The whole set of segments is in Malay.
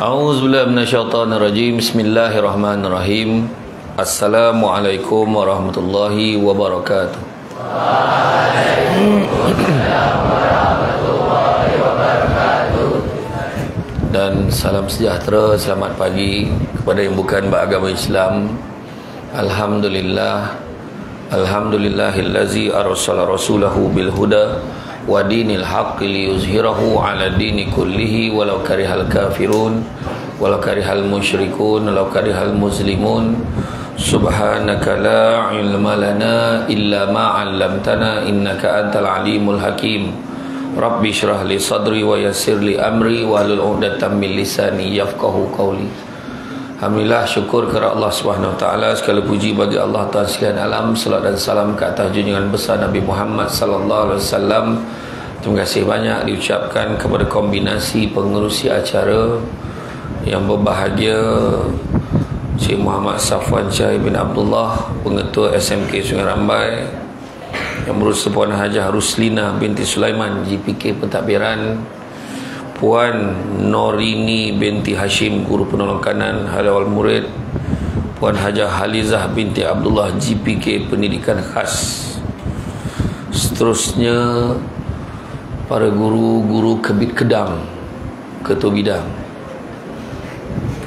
A'udzubillahi minasyaitonirrajim. Bismillahirrahmanirrahim. Assalamualaikum warahmatullahi wabarakatuh. Waalaikumsalam warahmatullahi wabarakatuh. Dan salam sejahtera, selamat pagi kepada yang bukan beragama Islam. Alhamdulillah, alhamdulillahillazi arsala rasulahu bil huda wa dinil haqqi liyuzhirahu ala dini kullihi walau karihal kafirun walau karihal musyrikun walau karihal muslimun. Subhanaka la ilma lana illa ma 'allamtana innaka antal alimul hakim. Rabbi shrah li sadri wa yassir li amri wahlul 'uqdatam min lisani yafqahu qawli. Alhamdulillah, syukur kepada Allah Subhanahu wa taala, segala puji bagi Allah Tuhan sekalian alam. Salat dan salam ke atas junjungan besar Nabi Muhammad sallallahu alaihi wasallam. Terima kasih banyak diucapkan kepada kombinasi pengerusi acara yang berbahagia, Cik Muhammad Safwan Syah bin Abdullah, Pengetua SMK Sungai Rambai, yang berusaha Puan Hajah Ruslina binti Sulaiman GPK Pentadbiran, Puan Norini binti Hashim Guru Penolong Kanan Halawal Murid, Puan Hajah Halizah binti Abdullah GPK Pendidikan Khas. Seterusnya para guru-guru Kebit Kedang, Ketua Bidang,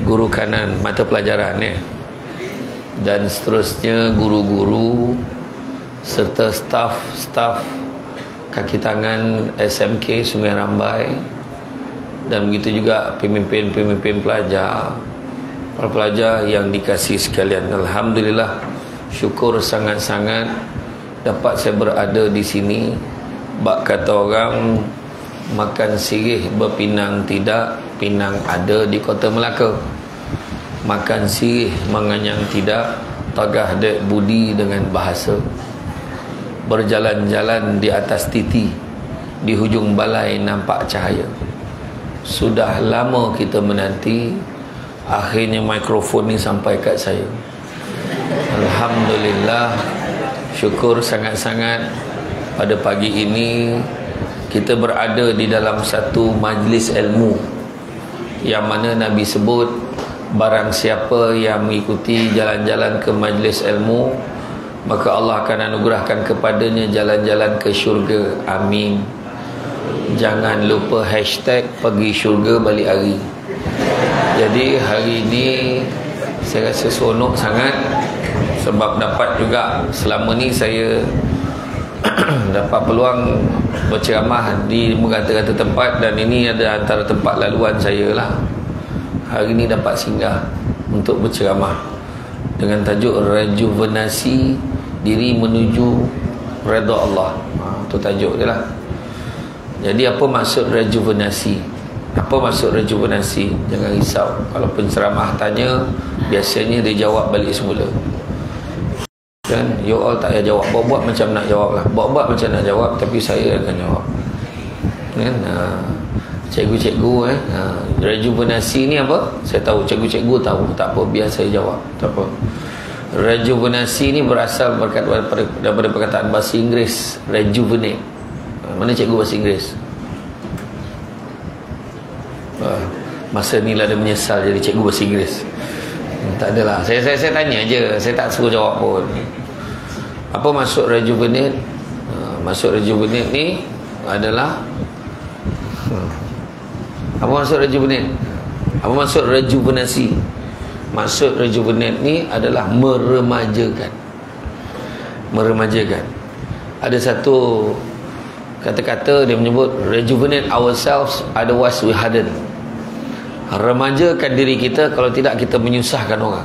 Guru Kanan Mata Pelajaran dan seterusnya guru-guru serta staf kaki tangan SMK Sungai Rambai, dan begitu juga pemimpin-pemimpin pelajar, para pelajar yang dikasihi sekalian. Alhamdulillah, syukur sangat-sangat dapat saya berada di sini. Bak kata orang, makan sirih berpinang tidak, pinang ada di Kota Melaka. Makan sirih menganyang tidak, tagah dek budi dengan bahasa. Berjalan-jalan di atas titi, di hujung balai nampak cahaya. Sudah lama kita menanti, akhirnya mikrofon ni sampai kat saya. Alhamdulillah, syukur sangat-sangat pada pagi ini kita berada di dalam satu majlis ilmu yang mana Nabi sebut, barang siapa yang mengikuti jalan-jalan ke majlis ilmu, maka Allah akan anugerahkan kepadanya jalan-jalan ke syurga. Amin. Jangan lupa hashtag pergi syurga balik hari. Jadi hari ini saya rasa seronok sangat sebab dapat juga, selama ni saya dapat peluang berceramah di berkata-kata tempat, dan ini ada antara tempat laluan saya lah. Hari ini dapat singgah untuk berceramah dengan tajuk rejuvenasi diri menuju redha Allah. Itu tajuk dia lah. Jadi apa maksud rejuvenasi? Apa maksud rejuvenasi? Jangan risau, kalau penceramah tanya, biasanya dia jawab balik semula. Kan, you all tak payah jawab, buat macam nak jawab lah, buat macam nak jawab, tapi saya akan jawab. Kan, cikgu-cikgu rejuvenasi ni apa? Saya tahu, cikgu-cikgu tahu, tak apa, biar saya jawab, tak apa. Rejuvenasi ni berasal daripada perkataan bahasa Inggeris rejuvenate. Mana cikgu bahasa Inggeris? Masa ni lah dia menyesal jadi cikgu bahasa Inggeris. Tak adalah, saya tanya je, saya tak suruh jawab pun. Apa maksud rejuvenate? Maksud rejuvenate ni adalah apa maksud rejuvenate? Apa maksud rejuvenasi? Maksud rejuvenate ni adalah meremajakan. Meremajakan. Ada satu kata-kata dia menyebut rejuvenate ourselves, otherwise we harden. Remajakan diri kita, kalau tidak kita menyusahkan orang.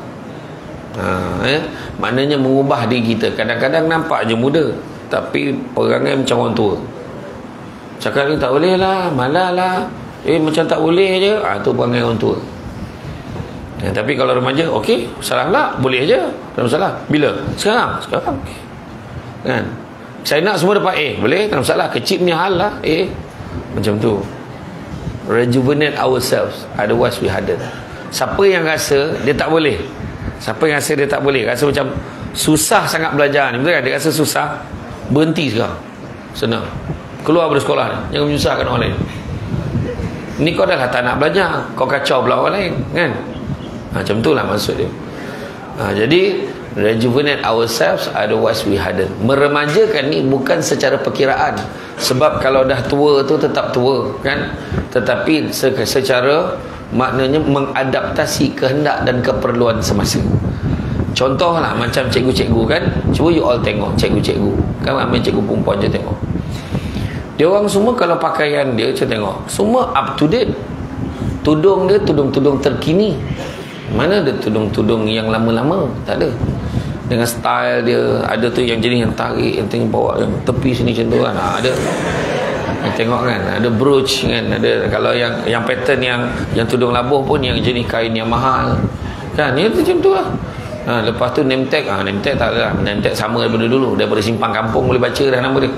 Maknanya mengubah diri kita. Kadang-kadang nampak je muda, tapi perangai macam orang tua. Cakap ni tak boleh lah, malah lah, macam tak boleh je, tu perangai orang tua. Tapi kalau remaja, okey, salah lah, boleh je, tak masalah. Bila? Sekarang okay. Kan? Saya nak semua dapat A, boleh, tak masalah. Kecil punya hal lah, A. Macam tu. Rejuvenate ourselves, otherwise we harden. Siapa yang rasa dia tak boleh, siapa yang rasa dia tak boleh, rasa macam susah sangat belajar ni, betul kan? Dia rasa susah, berhenti sekarang. Senang, keluar dari sekolah ni, jangan menyusahkan orang lain. Ni kau dah lah tak nak belajar, kau kacau pula orang lain, kan? Macam tu lah maksud dia. Jadi rejuvenate ourselves, otherwise we harden. Meremajakan ni bukan secara perkiraan, sebab kalau dah tua tu tetap tua, kan? Tetapi secara maknanya mengadaptasi kehendak dan keperluan semasa. Contohlah macam cikgu-cikgu, kan? Cuba you all tengok cikgu-cikgu, kan ramai cikgu perempuan je tengok. Dia orang semua kalau pakaian dia, saya tengok semua up to date. Tudung dia tudung-tudung terkini. Mana ada tudung-tudung yang lama-lama? Tak ada. Dengan style dia, ada tu yang jenis yang tarik, yang tengok bawa yang tepi sini macam tu kan. Ada. Yang tengok kan, ada brooch kan, ada. Kalau yang pattern yang tudung labuh pun yang jenis kain yang mahal. Kan, dia tu macam tu lah. Lepas tu name tag, name tag tak ada lah. Name tag sama daripada dulu, daripada simpang kampung boleh baca dah nama dia.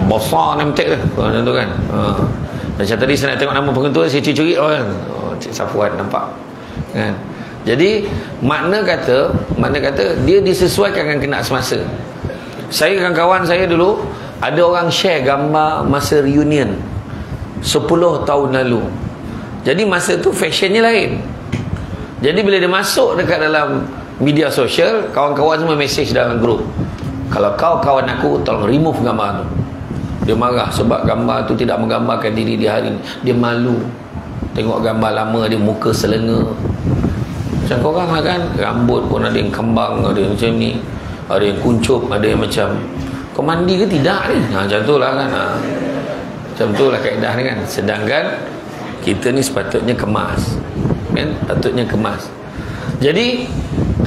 Besar name tag dia. Macam tu kan. Macam tadi saya nak tengok nama pengetua, saya curi-curi kan. Cik Safuan nampak. Kan. Jadi makna kata dia disesuaikan dengan kena semasa. Saya dengan kawan saya dulu, ada orang share gambar masa reunion 10 tahun lalu. Jadi masa tu fashionnya lain. Jadi bila dia masuk dekat dalam media sosial, kawan-kawan semua message dalam grup, kalau kau kawan aku, tolong remove gambar tu. Dia marah sebab gambar tu tidak menggambarkan diri dia hari ni. Dia malu tengok gambar lama dia, muka selenga macam korang lah kan. Rambut pun ada yang kembang, ada yang macam ni, ada yang kuncup, ada yang macam kau mandi ke tidak ni, macam tu lah kan. Macam tu lah kaedah ni kan. Sedangkan kita ni sepatutnya kemas, kan? Patutnya kemas. Jadi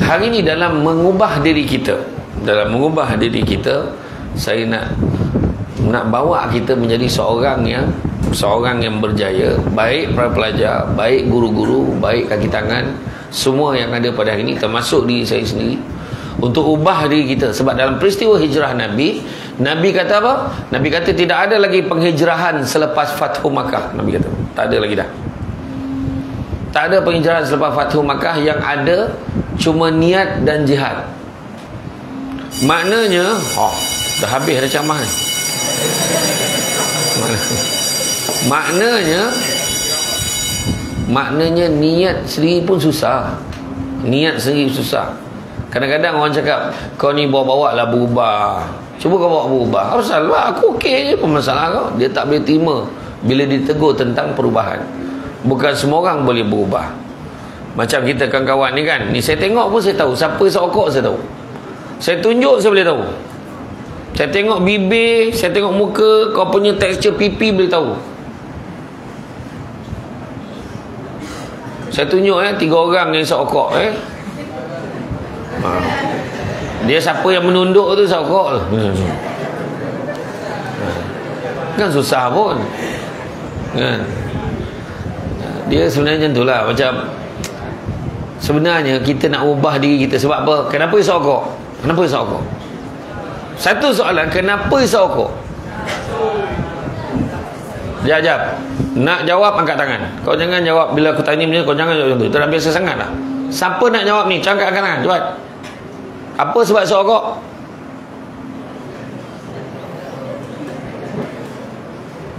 hari ni dalam mengubah diri kita, saya nak bawa kita menjadi seorang yang berjaya, baik para pelajar, baik guru-guru, baik kaki tangan, semua yang ada pada hari ini, termasuk diri saya sendiri, untuk ubah diri kita. Sebab dalam peristiwa hijrah Nabi kata apa? Nabi kata tidak ada lagi penghijrahan selepas Fathu Makkah. Nabi kata tak ada lagi dah. Tak ada penghijrahan selepas Fathu Makkah. Yang ada cuma niat dan jihad. Maknanya dah habis dah ceramah ni. Maknanya niat sendiri pun susah. Kadang-kadang orang cakap, kau ni bawa-bawa lah berubah. Cuba kau bawa berubah. Apa salah? Aku okey je. Apa masalah kau? Dia tak boleh terima bila ditegur tentang perubahan. Bukan semua orang boleh berubah. Macam kita kawan-kawan ni kan, ni saya tengok pun saya tahu siapa sokok, saya tahu. Saya tunjuk saya boleh tahu. Saya tengok bibir, saya tengok muka, kau punya tekstur pipi boleh tahu. Saya tunjuk 3 orang yang sokok dia siapa yang menunduk tu sokok tu. Kan susah pun. Kan? Dia sebenarnya macam itulah. Macam sebenarnya kita nak ubah diri kita. Sebab apa? Kenapa sokok? Satu soalan, kenapa sokok? Jap. Nak jawab angkat tangan. Kau jangan jawab bila aku tanya kau jangan jawab macam tu. Itu dah biasa sangat lah. Siapa nak jawab ni? Angkat tangan. Cepat. Apa sebab sokok?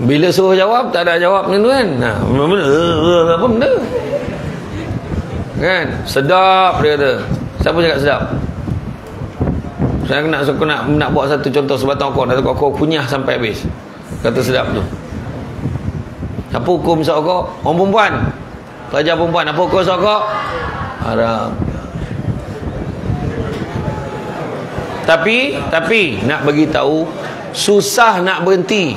Bila suruh jawab tak ada jawab macam tu kan. Apa benda? Kan? Sedap dia kata. Siapa cakap sedap? Saya nak buat satu contoh sebatang rokok. Kau kunyah sampai habis. Kata sedap tu. Apa hukum sokok? Orang perempuan, pelajar perempuan, apa hukum sokok? Haram. Tapi nak bagi tahu, susah nak berhenti.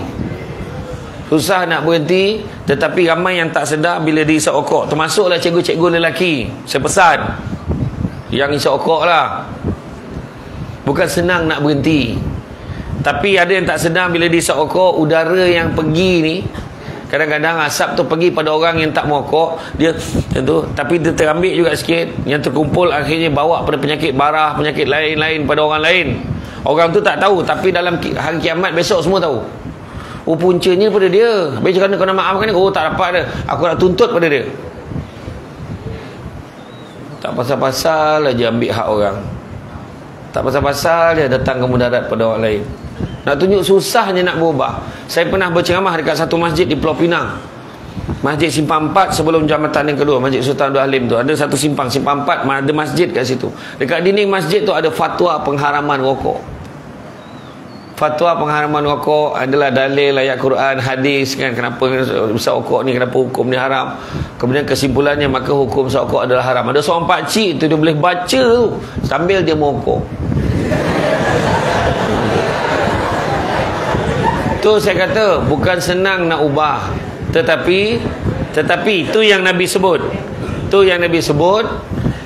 Tetapi ramai yang tak sedar bila diisap rokok. Termasuklah cikgu-cikgu lelaki. Saya pesan yang isap rokok lah. Bukan senang nak berhenti. Tapi ada yang tak sedar bila diisap rokok, udara yang pergi ni, kadang-kadang asap tu pergi pada orang yang tak merokok, dia tentu, tapi dia terambil juga sikit, yang terkumpul akhirnya bawa pada penyakit barah, penyakit lain-lain pada orang lain. Orang tu tak tahu, tapi dalam hari kiamat besok semua tahu. Puncanya pada dia. Habis kau nak maafkan dia, tak dapat dia, aku nak tuntut pada dia. Tak pasal-pasal aja ambil hak orang. Tak pasal-pasal dia datang ke mudarat pada orang lain. Nak tunjuk susahnya nak berubah. Saya pernah berceramah dekat satu masjid di Pulau Pinang. Masjid Simpang 4 sebelum jambatan yang kedua, Masjid Sultan Abdul Halim tu. Ada satu simpang 4, ada masjid kat situ. Dekat dinding masjid tu ada fatwa pengharaman rokok. Fatwa pengharaman rokok adalah dalil ayat Quran, hadis kan, kenapa besar rokok ni, kenapa hukum ni haram. Kemudian kesimpulannya maka hukum rokok adalah haram. Ada seorang pakcik tu dia boleh baca tu sambil dia merokok. Tu saya kata bukan senang nak ubah, tetapi itu yang Nabi sebut. Tu yang Nabi sebut.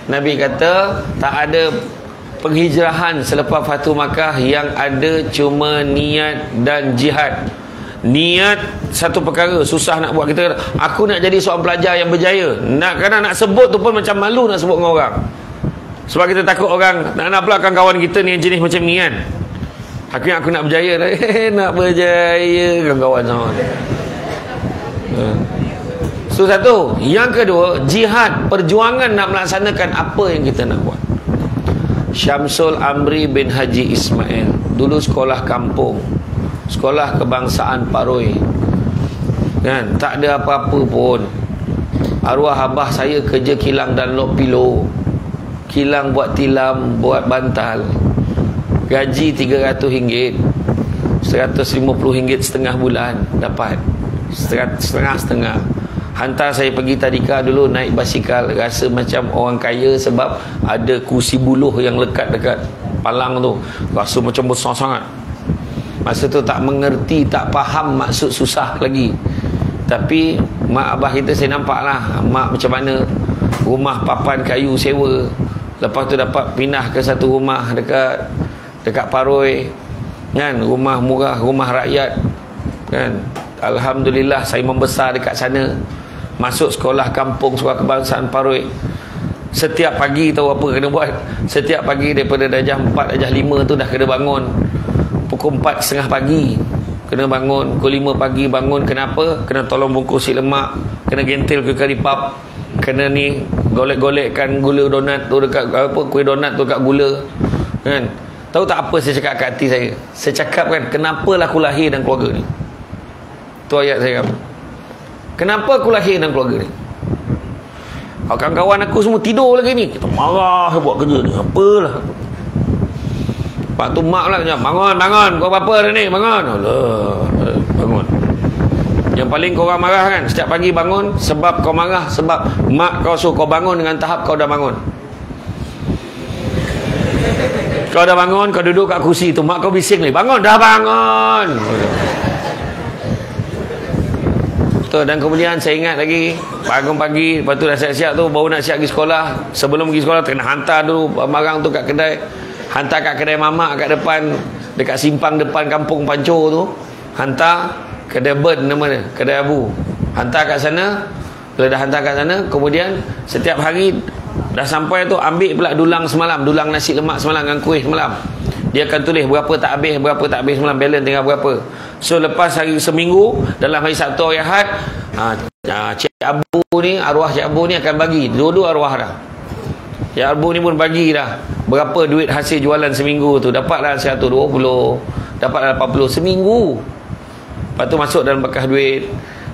Nabi kata tak ada penghijrahan selepas Fatu Makkah, yang ada cuma niat dan jihad. Niat satu perkara susah nak buat. Kita kata, aku nak jadi seorang pelajar yang berjaya. Kadang nak sebut tu pun macam malu nak sebut dengan orang. Sebab kita takut orang nak pula kawan kita ni yang jenis macam ni kan. Aku nak berjaya lah. Nak berjaya kawan-kawan sama. So satu. Yang kedua, jihad, perjuangan nak melaksanakan apa yang kita nak buat. Syamsul Amri bin Haji Ismail dulu sekolah kampung, sekolah kebangsaan Paroi kan, tak ada apa-apa pun. Arwah abah saya kerja kilang dan lok pilo, kilang buat tilam, buat bantal, gaji RM300, RM150 setengah bulan dapat, setengah. Hantar saya pergi tadika dulu naik basikal, rasa macam orang kaya sebab ada kursi buluh yang lekat dekat palang tu, rasa macam besar sangat. Masa tu tak mengerti, tak faham maksud susah lagi. Tapi mak abah kita saya nampak lah, mak macam mana rumah papan kayu sewa, lepas tu dapat pindah ke satu rumah dekat Paroi kan, rumah murah, rumah rakyat kan. Alhamdulillah saya membesar dekat sana. Masuk sekolah kampung, sekolah kebangsaan Paroi. Setiap pagi tahu apa kena buat? Setiap pagi daripada darjah 4, darjah 5 tu dah kena bangun. Pukul 4.30 pagi kena bangun. Pukul 5 pagi bangun. Kenapa? Kena tolong bungkus si lemak, kena gentil ke curry puff, kena ni golek-golekkan gula donat tu dekat apa, kuih donat tu dekat gula kan. Tahu tak apa saya cakap kat hati saya? Saya cakap kan, kenapalah aku lahir dan keluarga ni. Tu ayat saya. Kenapa aku lahir dalam keluarga ni? Kawan-kawan aku semua tidur lagi ni, kita marah buat kerja ni, apalah. Lepas tu mak lah, bangun, kau apa dah ni, bangun. Alah, bangun. Yang paling korang marah kan, setiap pagi bangun, sebab kau marah, sebab mak kau suruh kau bangun dengan tahap kau dah bangun. Kau dah bangun, kau duduk kat kursi tu, mak kau bising ni, bangun, dah bangun. Dan kemudian saya ingat lagi bangun pagi, lepas tu dah siap-siap tu, baru nak siap pergi sekolah. Sebelum pergi sekolah kena hantar dulu barang tu kat kedai, hantar kat kedai mamak kat depan, dekat simpang depan kampung Panco tu, hantar kedai Bird nama dia, kedai Abu, hantar kat sana. Bila dah hantar kat sana, kemudian setiap hari dah sampai tu ambil pula dulang semalam, dulang nasi lemak semalam dengan kuih semalam. Dia akan tulis berapa tak habis semalam, balance tinggal berapa. So lepas hari seminggu, dalam hari Sabtu hari Ahad, Cik Abu ni, arwah Cik Abu ni akan bagi, dua-dua arwah dah. Cik Abu ni pun bagi dah berapa duit hasil jualan seminggu tu. Dapatlah 120, dapatlah 80 seminggu. Lepas tu masuk dalam bekas duit.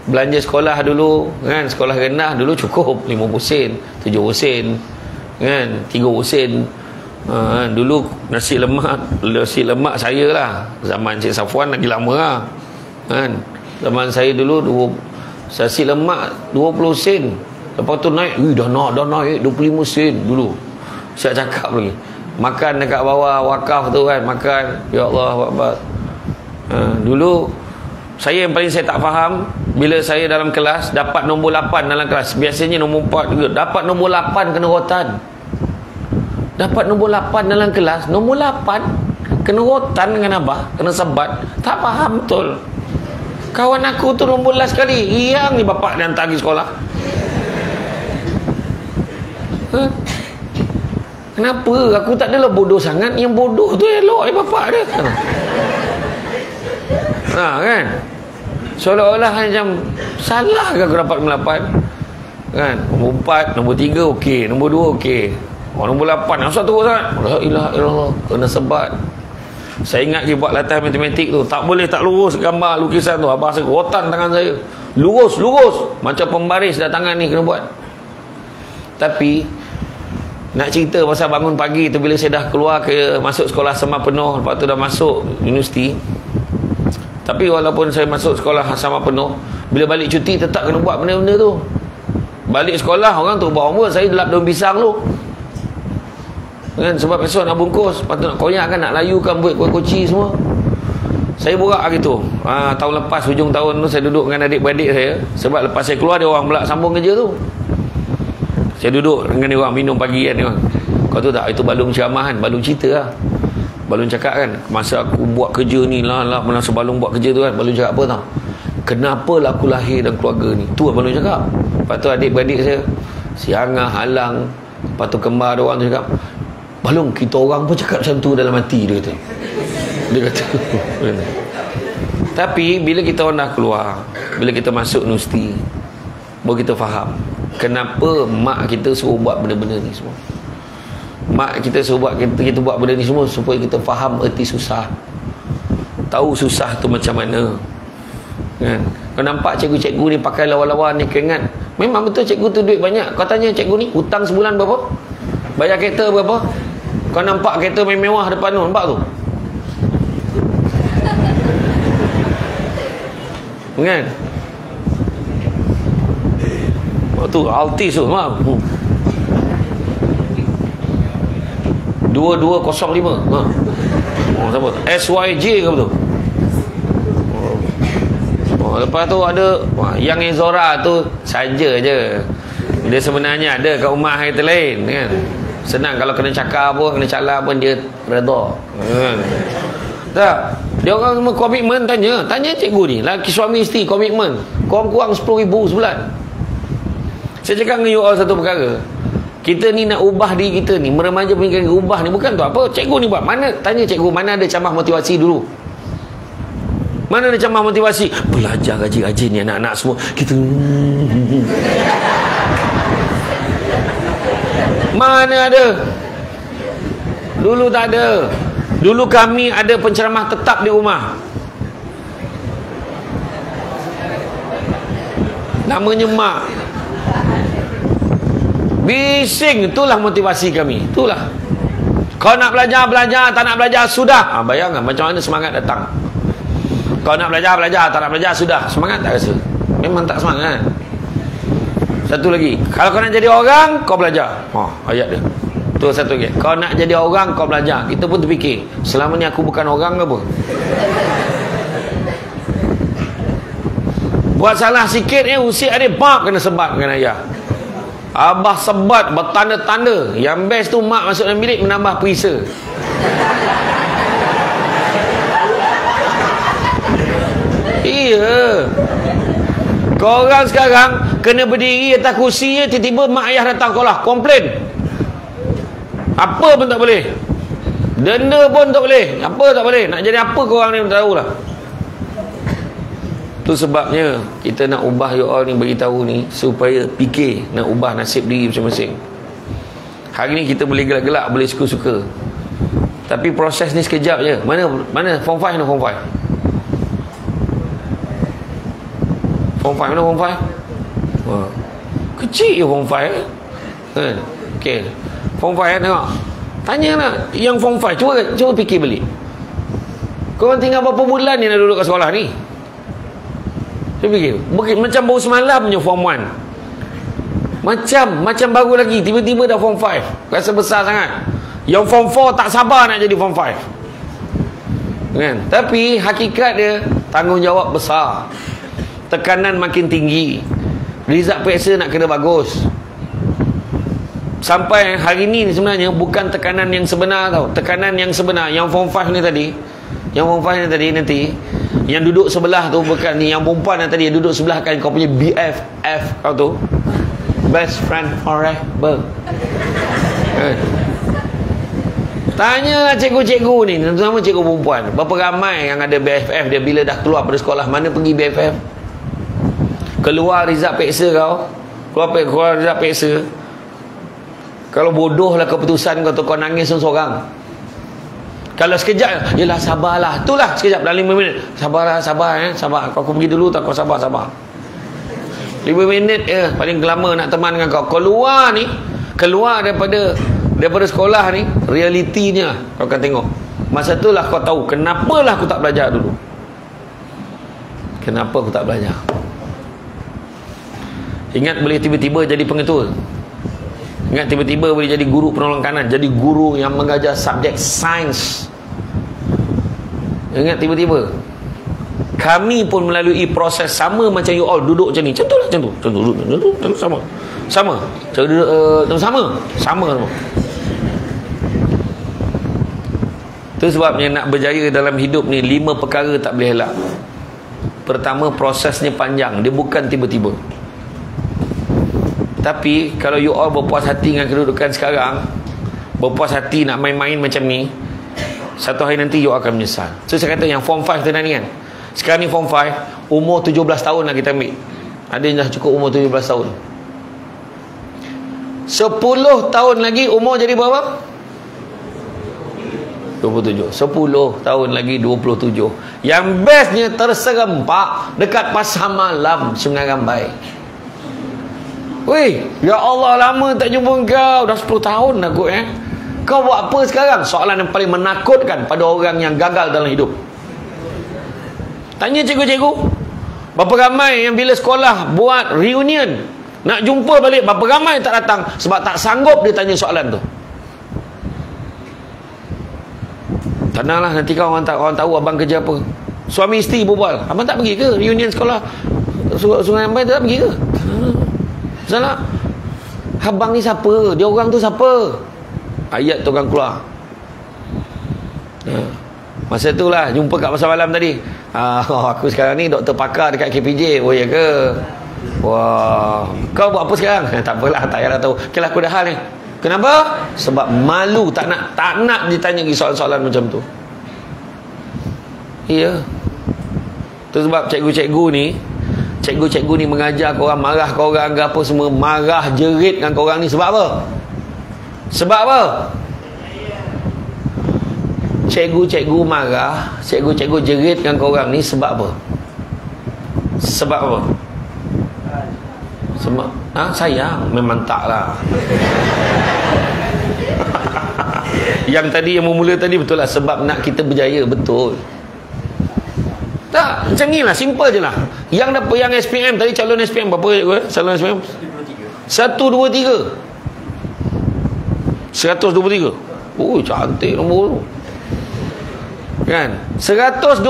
Belanja sekolah dulu kan, sekolah rendah dulu cukup 50 sen, 70 sen kan, 30 sen. Dulu nasi lemak saya lah, zaman Cik Safwan lagi lama lah kan. Zaman saya dulu nasi lemak 20 sen. Lepas tu naik, dah naik 25 sen dulu. Saya cakap lagi, makan dekat bawah wakaf tu kan, makan, ya Allah Akbar. Dulu saya yang paling saya tak faham, bila saya dalam kelas dapat nombor 8 dalam kelas, biasanya nombor 4 juga, dapat nombor 8 kena rotan. Dapat nombor 8 dalam kelas, nombor 8 kena rotan dengan abah, kena sebat. Tak faham betul. Kawan aku tu nombor last sekali, yang ni bapak dia hantar pergi sekolah. Kenapa? Aku tak adalah bodoh sangat, yang bodoh tu elok bapak dia. Kan? Seolah-olah macam salah ke aku dapat nombor 8 kan? Nombor 4, nombor 3 okey, nombor 2 okey. Nombor 8 asal teruk sangat. La ilaha illallah, kena sebat. Saya ingat dia buat latihan matematik tu, tak boleh tak lurus gambar lukisan tu, abah saya rotan tangan saya. lurus macam pembaris datangan ni kena buat. Tapi nak cerita pasal bangun pagi tu, bila saya dah keluar masuk sekolah sama penuh, lepas tu dah masuk universiti. Tapi walaupun saya masuk sekolah sama penuh, bila balik cuti tetap kena buat benda-benda tu. Balik sekolah orang tu bawa umur, saya lap daun pisang tu kan, sebab besok nak bungkus, lepas tu nak koyak kan, nak layu kan, buat kuih koci semua. Saya borak gitu. Tahun lepas hujung tahun tu saya duduk dengan adik-beradik saya, sebab lepas saya keluar dia orang pula sambung kerja tu. Saya duduk dengan dia orang minum pagi kan, dia orang, kau tahu tak, itu balung ceramah kan, balung cerita lah, balung cakap kan, masa aku buat kerja ni lah masa balung buat kerja tu kan, balung cakap apa tau, kenapa lah aku lahir dan keluarga ni, tu lah balung cakap. Lepas tu adik-beradik saya, si Angah, Halang, lepas tu kembar dia orang tu cakap, balung kita orang pun cakap macam tu dalam hati, dia kata tapi bila kita orang dah keluar, bila kita masuk universiti, baru kita faham kenapa mak kita suruh buat benda-benda ni semua. Mak kita suruh buat, kita buat benda ni semua supaya kita faham erti susah, tahu susah tu macam mana kan. Kau nampak cikgu-cikgu ni pakai lawa-lawa ni, kau ingat memang betul cikgu tu duit banyak. Kau tanya cikgu ni hutang sebulan berapa, bayar kereta berapa. Kau nampak kereta mewah depan tu, nampak tu kan, tu Altis tu, maaf, 2205 siapa tu? SYJ ke betul? Lepas tu ada yang Zora tu saja je, dia sebenarnya ada kat rumah kita lain kan. Senang kalau kena cakap apa, kena cakap pun dia redha kan. Tak, dia orang semua komitmen. Tanya cikgu ni, laki suami isteri komitmen kurang-kurang 10,000 sebulan. Saya cakap dengan you all satu perkara, kita ni nak ubah diri kita ni, meremaja pemikiran ubah ni bukan tu apa cikgu ni buat. Mana, tanya cikgu, mana ada camah motivasi dulu? Mana ada camah motivasi? Belajar rajin-rajin ni anak-anak semua. Kita mana ada? Dulu tak ada. Dulu kami ada penceramah tetap di rumah, namanya mak. Bising, itulah motivasi kami. Itulah, kau nak belajar, tak nak belajar, sudah. Bayangkan macam mana semangat datang. Kau nak belajar, tak nak belajar, sudah. Semangat tak rasa? Memang tak semangat. Satu lagi, kalau kau nak jadi orang, kau belajar. Ayat dia tu satu lagi, kau nak jadi orang, kau belajar. Kita pun terfikir, selama ni aku bukan orang ke apa? Buat salah sikit usik adik, bab kena sebat dengan ayah. Abah sebat bertanda-tanda. Yang best tu mak masuk dalam bilik menambah perisa. Iya, korang sekarang kena berdiri atas kursi, tiba-tiba mak ayah datang sekolah komplain, apa pun tak boleh, denda pun tak boleh, apa tak boleh, nak jadi apa korang ni tak tahulah. Tu sebabnya kita nak ubah you all ni, beritahu ni supaya fikir nak ubah nasib diri masing-masing. Hari ni kita boleh gelak-gelak, boleh suka-suka, tapi proses ni sekejap je. Mana form 5 ni, form 5 mana form 5? Kecil je form 5 kan. Okey, form 5 tengok, tanya lah yang form 5, cuba fikir balik. Korang tinggal berapa bulan ni nak duduk kat sekolah ni? Cuba fikir, macam baru semalam punya form 1, macam baru lagi, tiba-tiba dah form 5, rasa besar sangat. Yang form 4 tak sabar nak jadi form 5 kan. Tapi hakikat dia, tanggungjawab besar, tekanan makin tinggi, result PSA nak kena bagus. Sampai hari ni sebenarnya bukan tekanan yang sebenar tau. Tekanan yang sebenar, yang form 5 ni tadi, nanti yang duduk sebelah tu bukan ni, yang perempuan yang tadi yang duduk sebelah kan, kau punya BFF kau tu, best friend forever. Tanyalah cikgu-cikgu ni, terutama cikgu perempuan, berapa ramai yang ada BFF dia bila dah keluar pada sekolah, mana pergi BFF? Keluar result PSA kau, keluar result PSA, kalau bodoh lah keputusan kau tu, kau nangis seorang. Kalau sekejap, yelah sabarlah, itulah sekejap, dalam 5 minit, sabar. Kau pergi dulu tak, kau sabar. 5 minit paling lama nak teman dengan kau. Keluar ni, keluar daripada sekolah ni, realitinya kau akan tengok. Masa tu lah kau tahu kenapalah aku tak belajar dulu. Kenapa aku tak belajar? Ingat boleh tiba-tiba jadi pengetua. Ingat tiba-tiba boleh jadi guru penolong kanan, jadi guru yang mengajar subjek sains. Ingat tiba-tiba. Kami pun melalui proses sama macam you all duduk macam ni. Macam tu lah, macam tu. Macam tu duduk, sama. Sama. Cara duduk sama. Sama. Itu sebabnya nak berjaya dalam hidup ni 5 perkara tak boleh elak. Pertama, prosesnya panjang. Dia bukan tiba-tiba. Tapi kalau you all berpuas hati dengan kedudukan sekarang, berpuas hati nak main-main macam ni, satu hari nanti you akan menyesal. So saya kata yang form 5 tu ni kan, sekarang ni form 5, umur 17 tahun lah kita ambil. Ada yang dah cukup umur 17 tahun. 10 tahun lagi umur jadi berapa? 27. 10 tahun lagi 27. Yang bestnya terserempak dekat pasar malam Sungai Rambai. Weh, ya Allah, lama tak jumpa kau. Dah 10 tahun aku Kau buat apa sekarang? Soalan yang paling menakutkan pada orang yang gagal dalam hidup. Tanya cikgu-cikgu, berapa ramai yang bila sekolah buat reunion, nak jumpa balik, berapa ramai tak datang sebab tak sanggup dia tanya soalan tu. Tenanglah, nanti kau orang tahu abang kerja apa. Suami isteri berbual, abang tak pergi ke reunion sekolah Sungai Rambai? Tak pergi ke? Salah. Abang ni siapa? Dia orang tu siapa? Ayat tu kan keluar. Masa tu lah jumpa kat pasar malam tadi. Aku sekarang ni doktor pakar dekat KPJ. Oh ya ke? Wah, kau buat apa sekarang? Tak apalah, tak payah tahu. Okay lah, aku dah hal ni. Kenapa? Sebab malu, tak nak ditanya lagi soalan-soalan macam tu. Iya. Tu sebab cikgu-cikgu ni mengajar korang, marah korang ke apa semua, marah jerit dengan korang ni sebab apa? Sebab apa? Cikgu-cikgu marah, cikgu-cikgu jerit dengan korang ni sebab apa? Sebab apa? Sebab sayang? Memang tak lah. Yang tadi, yang memula tadi betul lah, sebab nak kita berjaya, betul. Tak, macam ni lah, simple je lah. Yang dapat, yang SPM tadi, calon SPM berapa? Calon SPM 123. Oh, cantik nombor tu kan. 123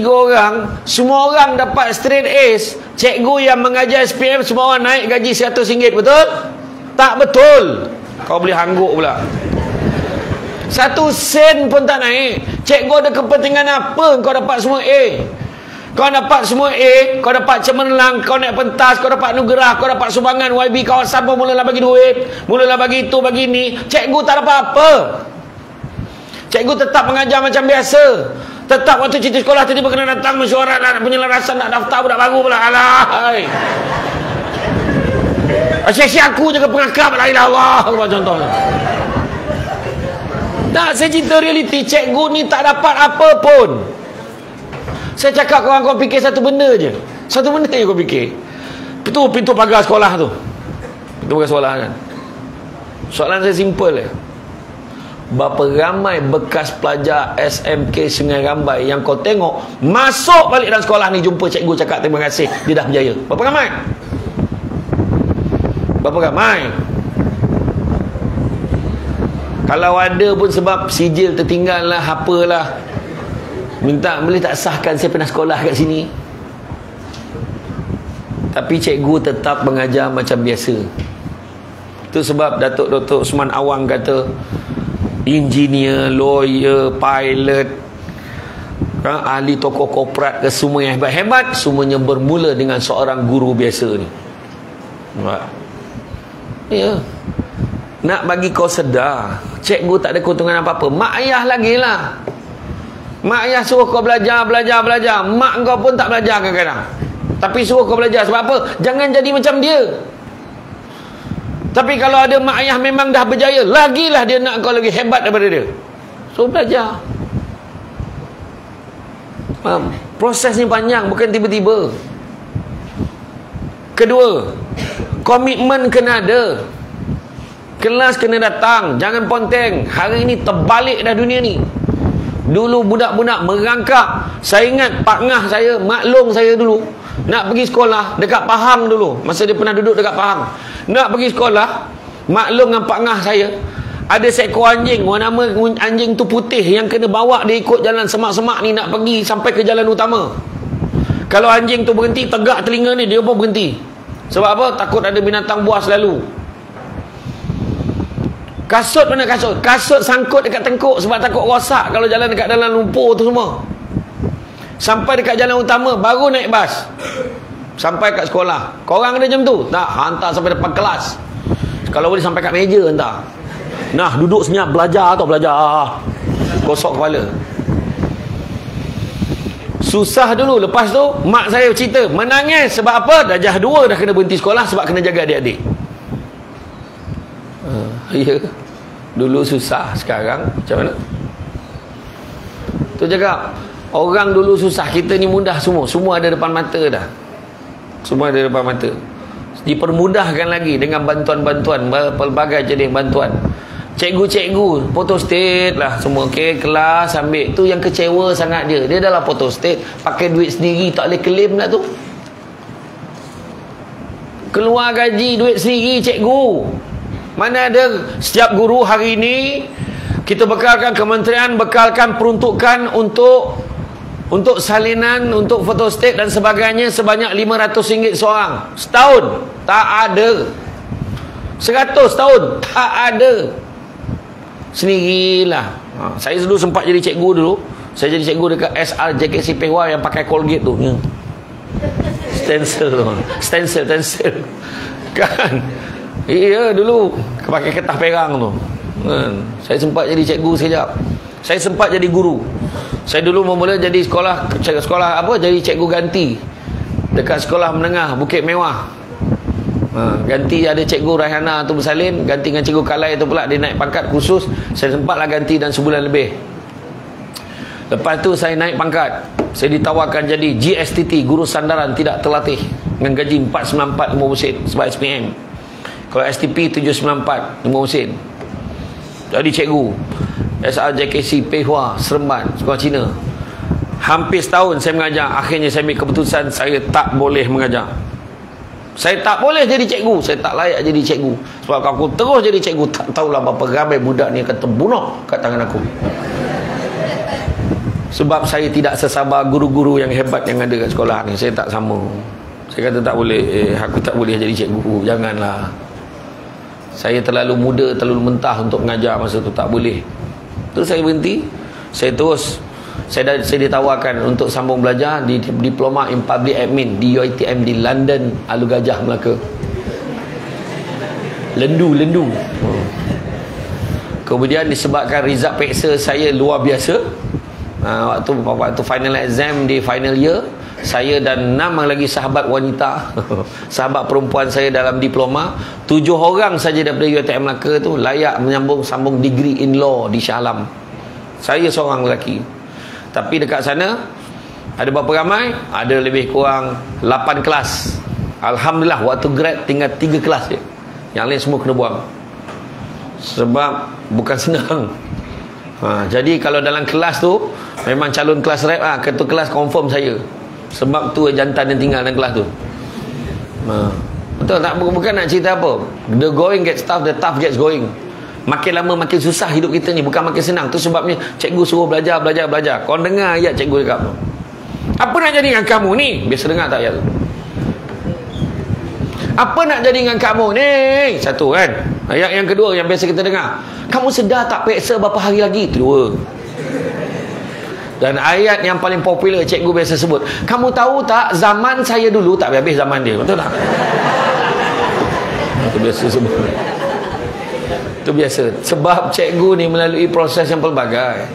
orang, semua orang dapat straight A's. Cikgu yang mengajar SPM semua orang naik gaji RM100, betul? Tak betul. Kau boleh hangguk pula. 1 sen pun tak naik. Cikgu ada kepentingan apa kau dapat semua A? Kau dapat semua A, kau dapat cemerlang, kau naik pentas, kau dapat anugerah, kau dapat sumbangan YB kawasan pun mulalah bagi duit, mulalah bagi itu, bagi ni. Cikgu tak dapat apa. Cikgu tetap mengajar macam biasa. Tetap waktu cuti sekolah tiba-tiba kena datang mesyuarat nak penyelarasan, nak daftar budak baru pula. Alah. Asyik-asyik aku jaga pengakap, la ilaha illallah, contohnya. Tak, saya cerita realiti. Cikgu ni tak dapat apa pun. Saya cakap korang fikir satu benda je. Satu benda je kau fikir. Itu pintu pagar sekolah tu. Pintu pagar sekolah kan. Soalan saya simple je. Berapa ramai bekas pelajar SMK Sungai Rambai yang kau tengok masuk balik dalam sekolah ni, jumpa cikgu cakap terima kasih, dia dah berjaya? Berapa ramai? Berapa ramai? Kalau ada pun sebab sijil tertinggal lah, apalah, minta boleh tak sahkan saya pernah sekolah kat sini. Tapi cikgu tetap mengajar macam biasa. Itu sebab Datuk Dr. Usman Awang kata, engineer, lawyer, pilot, ahli tokoh korporat ke, semua yang hebat-hebat, semuanya bermula dengan seorang guru biasa ni. Ya. Nak bagi kau sedar, cikgu tak ada keuntungan apa-apa. Mak ayah lagi lah. Mak ayah suruh kau belajar. Mak kau pun tak belajar kadang-kadang, tapi suruh kau belajar. Sebab apa? Jangan jadi macam dia. Tapi kalau ada mak ayah memang dah berjaya, lagilah dia nak kau lagi hebat daripada dia. So belajar. Faham? Prosesnya panjang, bukan tiba-tiba. Kedua, komitmen kena ada. Kelas kena datang, jangan ponteng. Hari ni terbalik dah dunia ni. Dulu budak-budak merangkak. Saya ingat Pak Ngah saya, maklum saya dulu, nak pergi sekolah dekat Pahang dulu, masa dia pernah duduk dekat Pahang. Nak pergi sekolah, maklum dengan Pak Ngah saya, ada seekor anjing, nama anjing tu Putih, yang kena bawa dia ikut jalan semak-semak ni nak pergi sampai ke jalan utama. Kalau anjing tu berhenti, tegak telinga ni, dia pun berhenti. Sebab apa? Takut ada binatang buas lalu. Kasut mana kasut? Kasut sangkut dekat tengkuk sebab takut rosak kalau jalan dekat dalam lumpur tu semua. Sampai dekat jalan utama, baru naik bas sampai kat sekolah. Korang ada jam tu? Tak, hantar sampai depan kelas. Kalau boleh sampai kat meja hantar. Nah, duduk senyap, belajar atau belajar. Kosok kepala. Susah dulu. Lepas tu mak saya cerita, menangis sebab apa? Darjah 2 dah kena berhenti sekolah sebab kena jaga adik-adik. Ya. Dulu susah, sekarang macam mana? Tu cakap, orang dulu susah, kita ni mudah semua. Semua ada depan mata dah. Semua ada depan mata. Dipermudahkan lagi dengan bantuan-bantuan, pelbagai jenis bantuan. Cikgu-cikgu photostat lah semua. Okey, kelas ambil. Tu yang kecewa sangat dia. Dia dah lah photostat, pakai duit sendiri, tak boleh claim lah tu. Keluar gaji, duit sendiri cikgu. Mana ada setiap guru hari ini kita bekalkan, kementerian bekalkan peruntukan untuk salinan, untuk photostat dan sebagainya sebanyak RM500 seorang setahun. Tak ada. 100 tahun tak ada. Sendirilah. Saya dulu sempat jadi cikgu dulu. Saya jadi cikgu dekat SRJKC Pehua yang pakai Colgate tu. Stencil tu. Stencil. Kan? Iya dulu pakai kertas perang tu. Saya sempat jadi cikgu sekejap. Saya sempat jadi guru. Saya dulu mula jadi sekolah apa? Jadi cikgu ganti dekat sekolah menengah Bukit Mewah. Ganti ada cikgu Raihana tu bersalin, ganti dengan cikgu Kalai tu pula, dia naik pangkat khusus. Saya sempatlah ganti dan sebulan lebih. Lepas tu saya naik pangkat, saya ditawarkan jadi GSTT, guru sandaran tidak terlatih, dengan gaji 494 RM5 sebab SPM. Kalau STP 794 RM5. Jadi cikgu SRJKC Pehua Seremban, sekolah Cina. Hampir setahun saya mengajar. Akhirnya saya ambil keputusan saya tak boleh mengajar. Saya tak boleh jadi cikgu. Saya tak layak jadi cikgu. Sebab kalau aku terus jadi cikgu, tak tahulah berapa ramai budak ni akan terbunuh kat tangan aku. Sebab saya tidak sesabar guru-guru yang hebat yang ada kat sekolah ni. Saya tak sama. Saya kata tak boleh. Aku tak boleh jadi cikgu. Janganlah. Saya terlalu muda, terlalu mentah untuk mengajar masa tu. Tak boleh. Terus saya berhenti. Saya terus. Saya ditawarkan untuk sambung belajar di Diploma in Public Admin di UiTM di London, Alu Gajah, Melaka. Lendu. Kemudian disebabkan result peksa saya luar biasa, waktu final exam di final year, saya dan 6 lagi sahabat wanita sahabat perempuan saya dalam diploma, 7 orang saja daripada UiTM Melaka tu layak sambung degree in law di Shah Alam. Saya seorang lelaki. Tapi dekat sana ada berapa ramai? Ada lebih kurang 8 kelas. Alhamdulillah waktu grad tinggal 3 kelas je. Yang lain semua kena buang. Sebab bukan senang. Jadi kalau dalam kelas tu memang calon kelas rep ketua kelas confirm saya. Sebab tu jantan yang tinggal dalam kelas tu. Betul tak? Bukan nak cerita apa. The going gets tough, the tough gets going. Makin lama makin susah hidup kita ni, bukan makin senang. Tu sebabnya cikgu suruh belajar. Kau dengar ayat cikgu cakap tu. Apa nak jadi dengan kamu ni? Biasa dengar tak ayat tu? Apa nak jadi dengan kamu ni? Satu kan. Ayat yang kedua yang biasa kita dengar, kamu sedar tak peksa berapa hari lagi? Itu 2. Dan ayat yang paling popular cikgu biasa sebut, kamu tahu tak zaman saya dulu, tak habis zaman dia. Betul tak? Itu biasa sebut. Itu biasa. Sebab cikgu ni melalui proses yang pelbagai.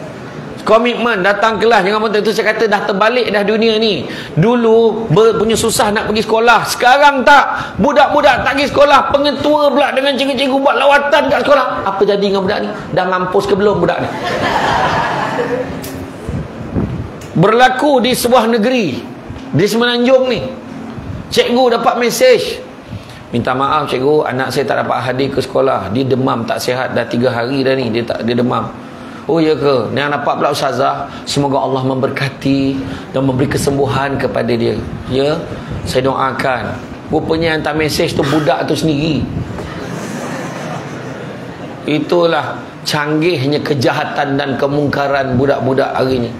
Komitmen, datang kelas. Jangan itu saya kata dah terbalik dah dunia ni. Dulu punya susah nak pergi sekolah. Sekarang tak. Budak-budak tak pergi sekolah. Pengetua pula dengan cikgu-cikgu buat lawatan kat sekolah. Apa jadi dengan budak ni? Dah mampus ke belum budak ni? Berlaku di sebuah negeri di Semenanjung ni. Cikgu dapat mesej, minta maaf cikgu, anak saya tak dapat hadir ke sekolah, dia demam tak sihat dah 3 hari dah ni, dia demam. Oh ya ke? Yang dapat pula ustazah, semoga Allah memberkati dan memberi kesembuhan kepada dia. Ya, saya doakan. Rupanya yang hantar mesej tu budak tu sendiri. Itulah canggihnya kejahatan dan kemungkaran budak-budak hari ni.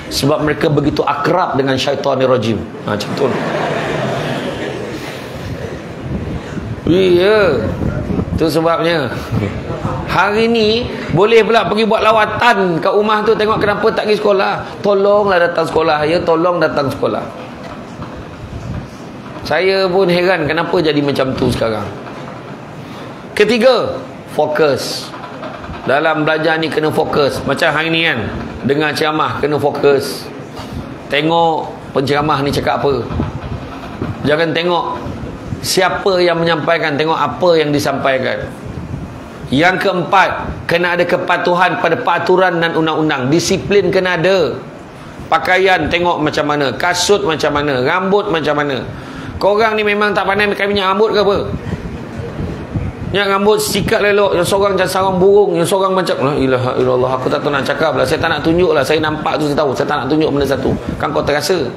Sebab mereka begitu akrab dengan syaitanir rajim. Macam tu. Iya. Itu sebabnya. Hari ni boleh pula pergi buat lawatan kat rumah tu, tengok kenapa tak pergi sekolah. Tolonglah datang sekolah. Ya, tolong datang sekolah. Saya pun heran kenapa jadi macam tu sekarang. Ketiga, fokus. Dalam belajar ni kena fokus. Macam hari ni kan, dengar ceramah kena fokus. Tengok penceramah ni cakap apa. Jangan tengok siapa yang menyampaikan, tengok apa yang disampaikan. Yang keempat, kena ada kepatuhan pada peraturan dan undang-undang. Disiplin kena ada. Pakaian tengok macam mana, kasut macam mana, rambut macam mana. Korang ni memang tak pandai pakai minyak rambut ke apa? Minyak rambut sikat lelok, yang seorang macam sarang burung, yang seorang macam la ilaha illallah. Aku tak tahu nak cakap lah, saya tak nak tunjuk lah. Saya nampak tu saya tahu, saya tak nak tunjuk benda satu. Kan kau terasa.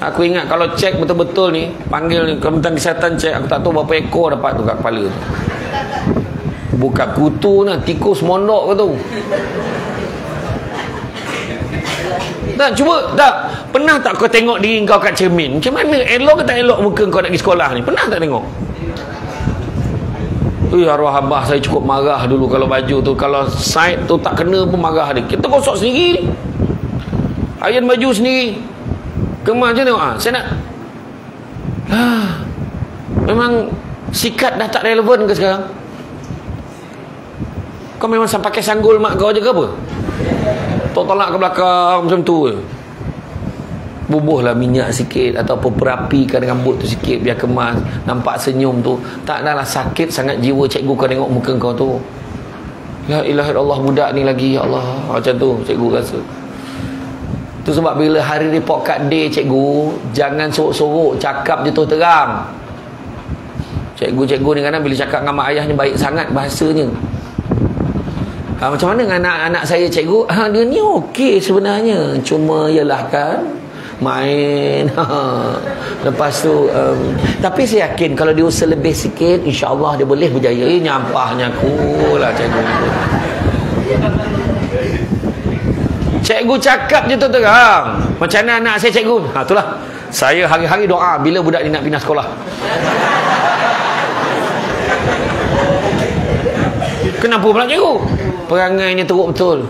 Aku ingat kalau cek betul-betul ni, panggil ni Kementerian Kesihatan cek, aku tak tahu berapa ekor dapat tu kat kepala tu. Bukan kutu nak, tikus mondok ke tu. Tak, cuba tak. Pernah tak kau tengok diri kau kat cermin? Macam mana? Elok ke tak elok muka kau nak pergi sekolah ni? Pernah tak tengok? Arwah abah saya cukup marah dulu kalau baju tu, kalau side tu tak kena pun marah dia. Kita gosok sendiri. Iron baju sendiri. Kemas je tengok. Saya nak memang sikat dah tak relevan ke sekarang? Kau memang sampai pakai sanggul mak kau je ke apa? Tolak ke belakang macam tu je. Bubuhlah minyak sikit ataupun perapikan rambut tu sikit biar kemas, nampak senyum tu. Tak adalah sakit sangat jiwa cikgu kau tengok muka kau tu. La ilaha illallah, budak ni lagi, ya Allah. Macam tu cikgu rasa. Tu sebab bila hari report card day cikgu, jangan sorok-sorok, cakap je tu terang. Cikgu-cikgu ni kadang bila cakap dengan mak ayahnya baik sangat bahasanya. Macam mana dengan anak-anak saya cikgu? Dia ni okey sebenarnya, cuma yalah kan main. Lepas tu tapi saya yakin kalau dia usaha lebih sikit, insya-Allah dia boleh berjaya. Nyampahnya aku lah cikgu. Cikgu cakap je tu terang. Macam mana anak saya cikgu? Itulah. Saya hari-hari doa bila budak ni nak pindah sekolah. Kenapa pula cikgu? Perangai ni teruk betul.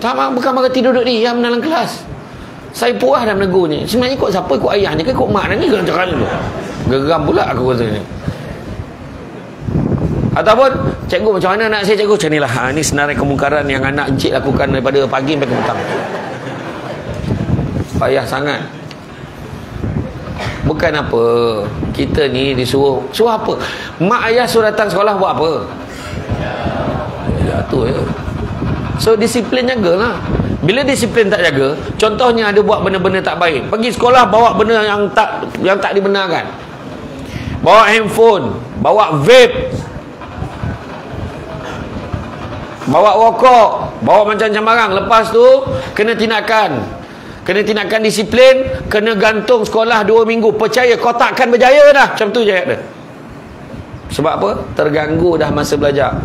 Tak, bukan berarti duduk diam dalam kelas. Saya puas dah menegur ni. Sebenarnya ikut siapa? Ikut ayahnya ke ikut mak ni ke cakap tu? Geram pula aku rasa ni. Ataupun cikgu macam mana anak saya cikgu? Macam ni lah. Ini senarai kemungkaran yang anak encik lakukan daripada pagi sampai ke petang. Payah sangat. Bukan apa, kita ni disuruh apa? Mak ayah suruh datang sekolah buat apa? Ya tu ya. So disiplin jagalah. Bila disiplin tak jaga, contohnya ada buat benda-benda tak baik, pergi sekolah bawa benda yang tak dibenarkan. Bawa handphone, bawa vape, bawa rokok, bawa macam-macam barang. Lepas tu kena tindakan disiplin, kena gantung sekolah 2 minggu. Percaya kau takkan berjaya dah. Macam tu je ayat dia. Sebab apa? Terganggu dah masa belajar.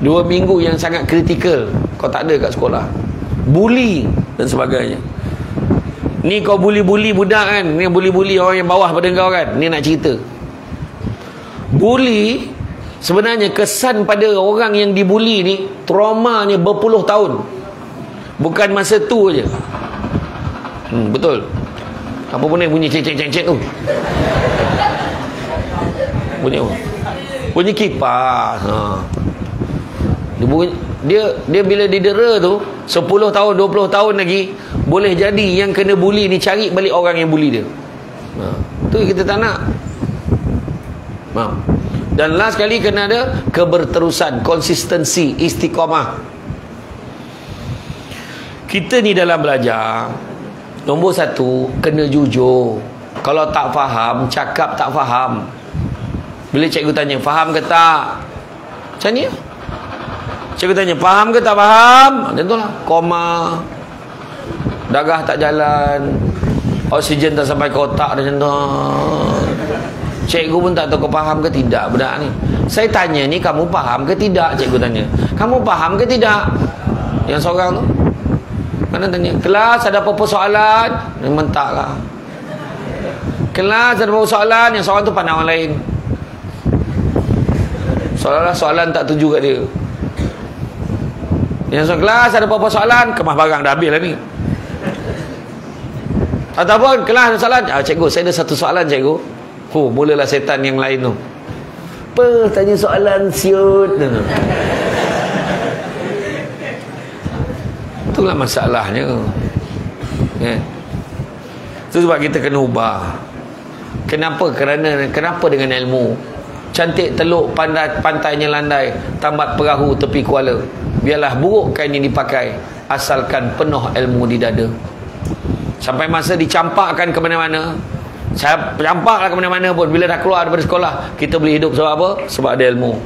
2 minggu yang sangat kritikal kau tak ada kat sekolah. Bully dan sebagainya. Ni kau bully-bully budak kan, ni bully-bully orang yang bawah pada kau kan. Ni nak cerita, bully sebenarnya kesan pada orang yang dibuli ni, traumanya berpuluh tahun. Bukan masa tu je. Betul. Apa pun ni bunyi cek-cek tu? Bunyi apa? Bunyi kipas. Dia bila didera tu 10 tahun 20 tahun lagi, boleh jadi yang kena bully ni cari balik orang yang bully dia. Tu kita tak nak. Dan last kali kena ada keberterusan, konsistensi, istiqamah. Kita ni dalam belajar, nombor 1 kena jujur. Kalau tak faham, cakap tak faham. Bila cikgu tanya, faham ke tak? Macam ni. Cikgu tanya, faham ke tak faham? Macam tu lah. Koma. Darah tak jalan. Oksigen tak sampai ke otak. Macam tu. Cikgu pun tak tahu kau faham ke tidak budak ni. Saya tanya ni, kamu faham ke tidak? Cikgu tanya, kamu faham ke tidak? Yang seorang tu mana tanya, kelas ada apa-apa soalan? Memang tak lah. Kelas ada apa-apa soalan? Yang seorang tu pandang orang lain. Seolah-olah soalan tak tuju kat dia. Yang seorang kelas ada apa-apa soalan? Kemas barang dah habis lah ni. Ataupun kelas ada soalan, cikgu saya ada satu soalan cikgu. Mulalah setan yang lain tu. Apa tanya soalan siut. Itulah masalahnya. Itu sebab kita kena ubah. Kenapa? Kenapa dengan ilmu? Cantik teluk pantainya landai, tambat perahu tepi kuala. Biarlah buruk kain yang dipakai, asalkan penuh ilmu di dada. Sampai masa dicampakkan ke mana-mana. Saya campaklah ke mana-mana pun, bila dah keluar daripada sekolah, kita boleh hidup sebab apa? Sebab ada ilmu.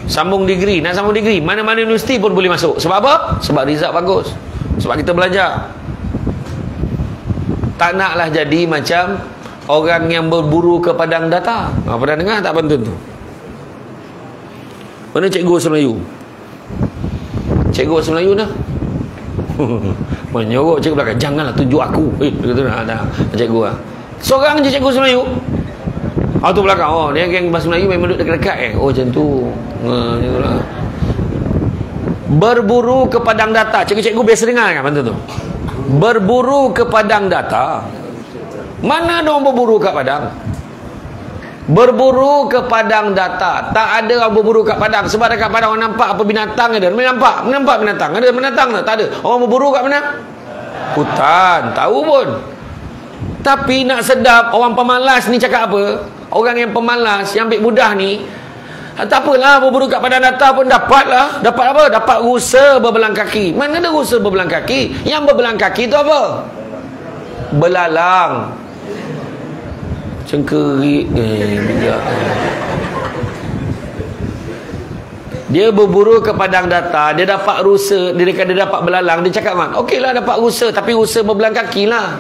Sambung degree, nak sambung degree, mana-mana universiti pun boleh masuk. Sebab apa? Sebab result bagus. Sebab kita belajar. Tak naklah jadi macam orang yang berburu ke padang data. Pernah dengar tak pantun tu? Mana cikgu bahasa Melayu? Cikgu bahasa Melayu dah. Menyorok cikgu belakang, janganlah tunjuk aku. Begitu dah. Cikgu lah. Seorang je cikgu bahasa Melayu. Tu belakang. Dia yang bahasa Melayu memang duduk dekat-dekat macam tu. Macam berburu ke padang data. Cikgu-cikgu biasa dengar kan pantun tu? Berburu ke padang data. Mana ada orang berburu kat padang? Berburu ke padang data. Tak ada orang berburu kat padang. Sebab dekat padang orang nampak apa binatang ada. Nampak binatang. Ada binatang tak? Tak ada. Orang berburu kat mana? Hutan. Tahu pun. Tapi nak sedap, orang pemalas ni cakap apa? Orang yang pemalas, yang ambil mudah ni, tak apalah, berburu kat padang data pun dapatlah. Dapat apa? Dapat rusa berbelang kaki. Mana ada rusa berbelang kaki? Yang berbelang kaki tu apa? Belalang. Cengkerik. Bijak. Dia berburu ke padang data, dia dapat rusa, dia dapat belalang, dia cakap mak, okeylah dapat rusa, tapi rusa berbelang kaki lah.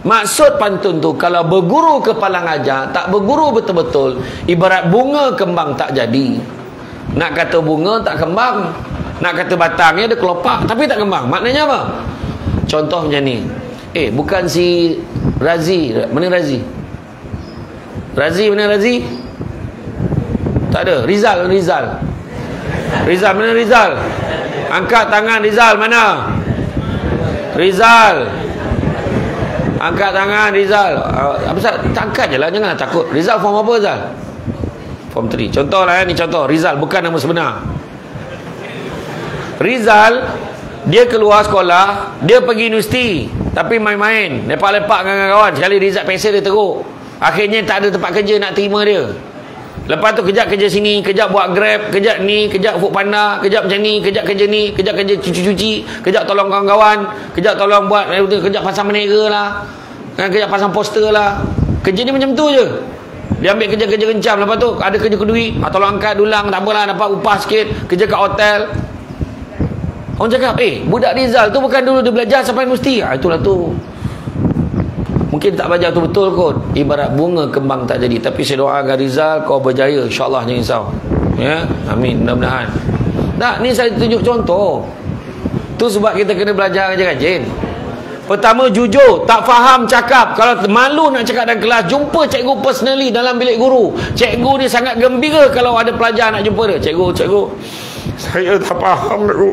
Maksud pantun tu, kalau berguru ke palang ajar, tak berguru betul-betul, ibarat bunga kembang tak jadi. Nak kata bunga tak kembang, nak kata batangnya ada kelopak tapi tak kembang. Maknanya apa? Contoh macam ni. Bukan si Razi. Mana Razi? Razi mana Razi? Tak ada. Rizal mana Rizal? Angkat tangan Rizal mana? Rizal. Angkat tangan Rizal. Apa sah? Angkat je lah, janganlah takut. Rizal form apa Rizal? Form 3. Contohlah ni contoh. Rizal bukan nama sebenar. Rizal, dia keluar sekolah, dia pergi universiti, tapi main-main, lepak-lepak dengan kawan. Sekali Rizal pensel dia teruk. Akhirnya tak ada tempat kerja nak terima dia. Lepas tu kejap kerja sini, kejap buat Grab, kejap ni, kejap Food Panda, kejap macam ni, kejap kerja ni, kejap kerja cuci-cuci, kejap tolong kawan-kawan, kejap tolong buat, kejap pasang bendera lah, kejap pasang poster lah. Kerja ni macam tu je. Dia ambil kerja-kerja kencam. Lepas tu ada kerja kedui, tolong angkat dulang, tak apalah, dapat upah sikit, kerja kat hotel. Orang cakap, budak Rizal tu bukan dulu dia belajar sampai universiti. Itulah tu. Mungkin tak belajar tu betul kot. Ibarat bunga kembang tak jadi. Tapi saya doakan Rizal, kau berjaya, insyaAllah, jangan risau. Ya, amin, mudah-mudahan. Tak, ni saya tunjuk contoh. Tu sebab kita kena belajar rajin-rajin. Pertama, jujur, tak faham cakap. Kalau malu nak cakap dalam kelas, jumpa cikgu personally dalam bilik guru. Cikgu ni sangat gembira kalau ada pelajar nak jumpa dia. Cikgu, saya tak faham, cikgu.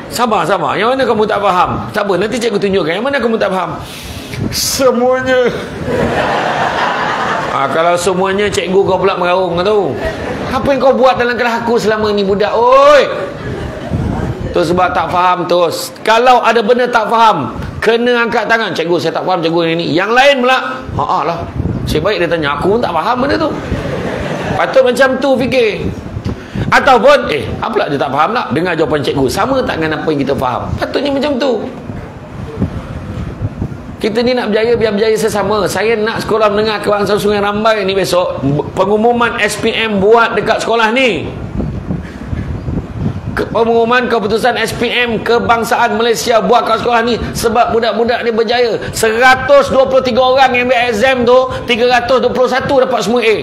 Sabar. Yang mana kamu tak faham? Tak apa, nanti cikgu tunjukkan. Yang mana kamu tak faham? Semuanya. Kalau semuanya, cikgu kau pula meraung, kau tahu. Apa yang kau buat dalam kelas aku selama ni, budak? Oi! Tu sebab tak faham terus. Kalau ada benda tak faham, kena angkat tangan. Cikgu, saya tak faham cikgu ini. Yang lain pula, lah. Saya baik dia tanya, aku pun tak faham benda tu. Patut macam tu fikir. Ataupun apalah dia tak faham lah, dengar jawapan cikgu sama tak dengan apa yang kita faham. Patutnya macam tu. Kita ni nak berjaya, biar berjaya sesama. Saya nak sekolah menengah kebangsaan Sungai Rambai ni besok pengumuman SPM buat dekat sekolah ni. Pengumuman keputusan SPM kebangsaan Malaysia buat kat sekolah ni, sebab budak-budak ni berjaya. 123 orang yang ambil exam tu, 321 dapat semua A.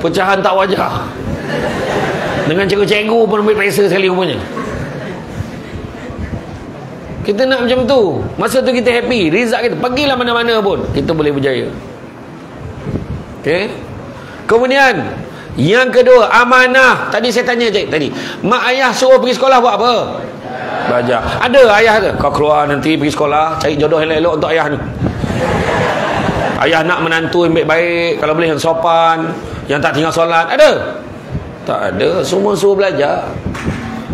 Pecahan tak wajar. Dengan cikgu-cikgu pun ambil periksa sekali rupanya. Kita nak macam tu. Masa tu kita happy, result kita, pergilah mana-mana pun kita boleh berjaya. Okey. Kemudian yang kedua, amanah. Tadi saya tanya cik tadi, mak ayah suruh pergi sekolah buat apa? Belajar. Ada ayah tu, kau keluar nanti pergi sekolah, cari jodoh yang elok untuk ayah ni. Ayah nak menantu yang baik-baik, kalau boleh yang sopan, yang tak tinggal solat. Ada? Tak ada. Semua suruh belajar.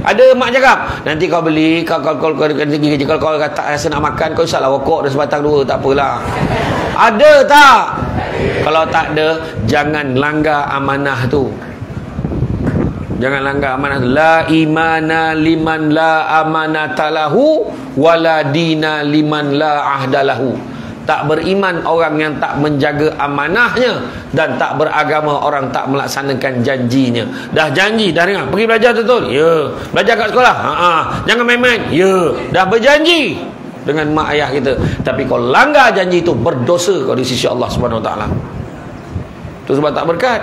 Ada mak cakap, nanti kau beli, kau pergi kerja, kalau kau tak rasa nak makan, kau isaplah rokok dan sebatang dua, tak apalah. Ada tak? Kalau tak ada, jangan langgar amanah tu. Jangan langgar amanah. La imana liman la amanatalahu, wala dina liman la ahdalahu. Tak beriman orang yang tak menjaga amanahnya, dan tak beragama orang tak melaksanakan janjinya. Dah janji, dah dengar, pergi belajar betul? Ya. Belajar kat sekolah? Jangan main-main? Ya. Dah berjanji dengan mak ayah kita, tapi kalau langgar janji itu, berdosa kau di sisi Allah Subhanahu Wa Taala. Itu sebab tak berkat.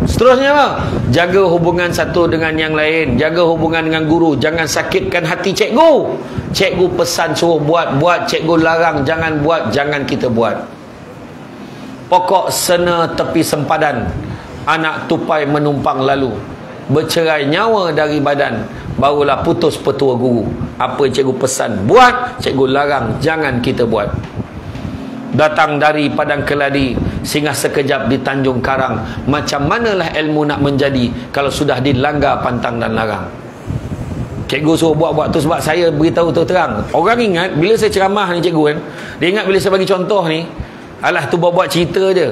Seterusnya apa? Jaga hubungan satu dengan yang lain, jaga hubungan dengan guru, jangan sakitkan hati cikgu. Cikgu pesan suruh buat, cikgu larang jangan buat, jangan kita buat. Pokok sena tepi sempadan, anak tupai menumpang lalu, bercerai nyawa dari badan, barulah putus petua guru. Apa cikgu pesan buat, cikgu larang jangan kita buat. Datang dari padang keladi, singgah sekejap di Tanjung Karang. Macam manalah ilmu nak menjadi kalau sudah dilanggar pantang dan larang. Cikgu suruh buat-buat tu sebab saya beritahu terang. Orang ingat bila saya ceramah ni cikgu kan, dia ingat bila saya bagi contoh ni, alah tu buat-buat cerita je.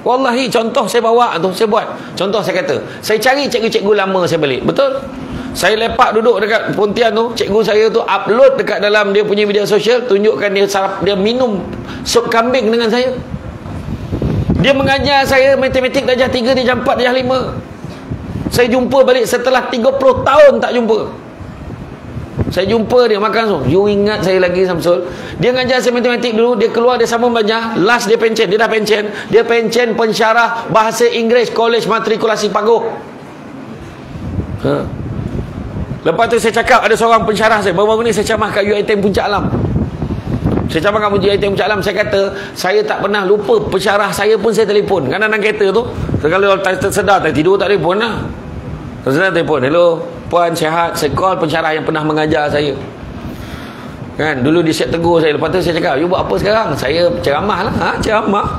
Wallahi contoh saya bawa tu, saya buat. Contoh saya kata, saya cari cikgu-cikgu lama saya balik. Betul? Saya lepak duduk dekat Pontian tu, cikgu saya tu upload dekat dalam dia punya media sosial, tunjukkan dia minum sup kambing dengan saya. Dia mengajar saya matematik darjah 3, darjah 4, darjah 5. Saya jumpa balik setelah 30 tahun tak jumpa. Saya jumpa dia makan so. You ingat saya lagi Samsul? Dia ngajar saya matematik dulu, dia keluar dia sambung belajar, last dia pencen, dia dah pencen. Dia pencen pensyarah bahasa Inggeris Kolej Matrikulasi Paguh. Lepas tu saya cakap, ada seorang pensyarah saya, baru-baru ni saya ceramah kat UiTM Puncak Alam. Saya ceramah kat UiTM Puncak Alam, saya kata, saya tak pernah lupa pensyarah saya pun saya telefon. Kan dalam kereta tu, kalau tersedar, tertidur tak telefon lah. Tersedar telefon, hello, puan sihat, saya call pensyarah yang pernah mengajar saya. Kan, dulu dia siap tegur saya, lepas tu saya cakap, you buat apa sekarang? Saya ceramah lah. Ceramah?